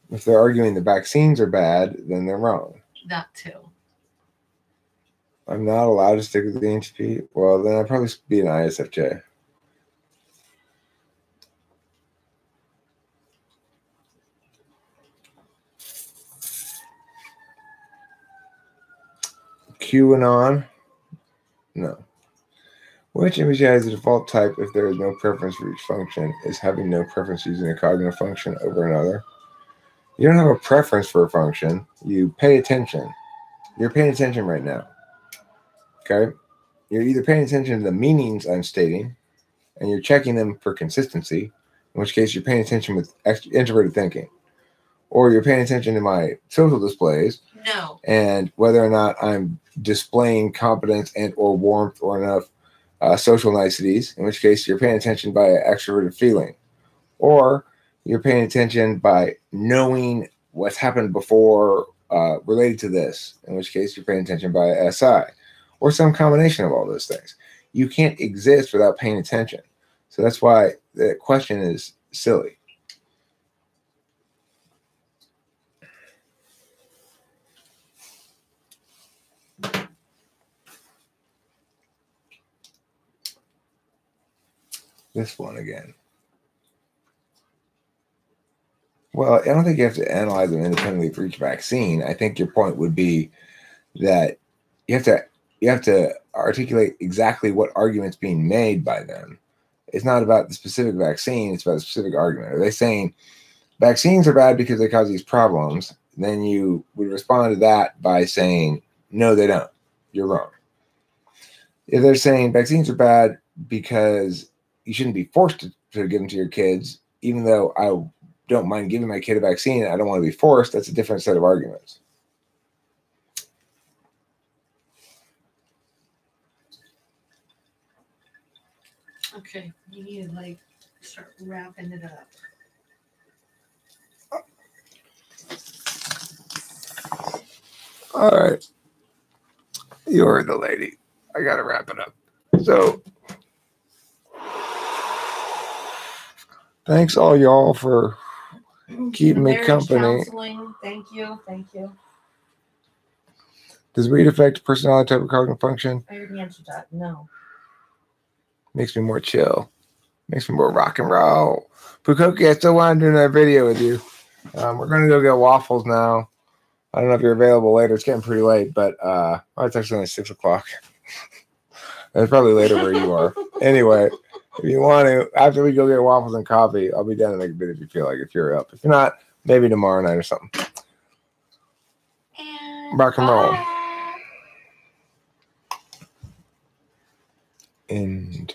If they're arguing the vaccines are bad, then they're wrong. That too. I'm not allowed to stick with the NTP. Well, then I'd probably be an ISFJ. QAnon? No. Which image has the default type if there is no preference for each function? Is having no preference using a cognitive function over another? You don't have a preference for a function. You pay attention. You're paying attention right now. Okay? You're either paying attention to the meanings I'm stating, and you're checking them for consistency, in which case you're paying attention with introverted thinking. Or you're paying attention to my social displays. No. And whether or not I'm displaying competence and or warmth or enough social niceties, in which case you're paying attention by extroverted feeling. Or you're paying attention by knowing what's happened before related to this, in which case you're paying attention by SI. Or some combination of all those things. You can't exist without paying attention. So that's why the question is silly. This one again. Well, I don't think you have to analyze them independently for each vaccine. I think your point would be that you have to articulate exactly what argument's being made by them. It's not about the specific vaccine, it's about the specific argument. Are they saying vaccines are bad because they cause these problems? Then you would respond to that by saying, no, they don't. You're wrong. If they're saying vaccines are bad because you shouldn't be forced to give them to your kids, even though I don't mind giving my kid a vaccine, I don't want to be forced, that's a different set of arguments. Okay, you need to like start wrapping it up. All right. You're the lady. I got to wrap it up. So, thanks all y'all for keeping me company. Counseling. Thank you. Thank you. Does weed affect personality type of cognitive function? I already answered that. No. Makes me more chill. Makes me more rock and roll. Pukoki, I still want to do another video with you. We're going to go get waffles now. I don't know if you're available later. It's getting pretty late, but it's actually only 6 o'clock. It's probably later where you are. Anyway, if you want to, after we go get waffles and coffee, I'll be down to make a bit if you feel like, if you're up. If you're not, maybe tomorrow night or something. And rock and roll. bye. And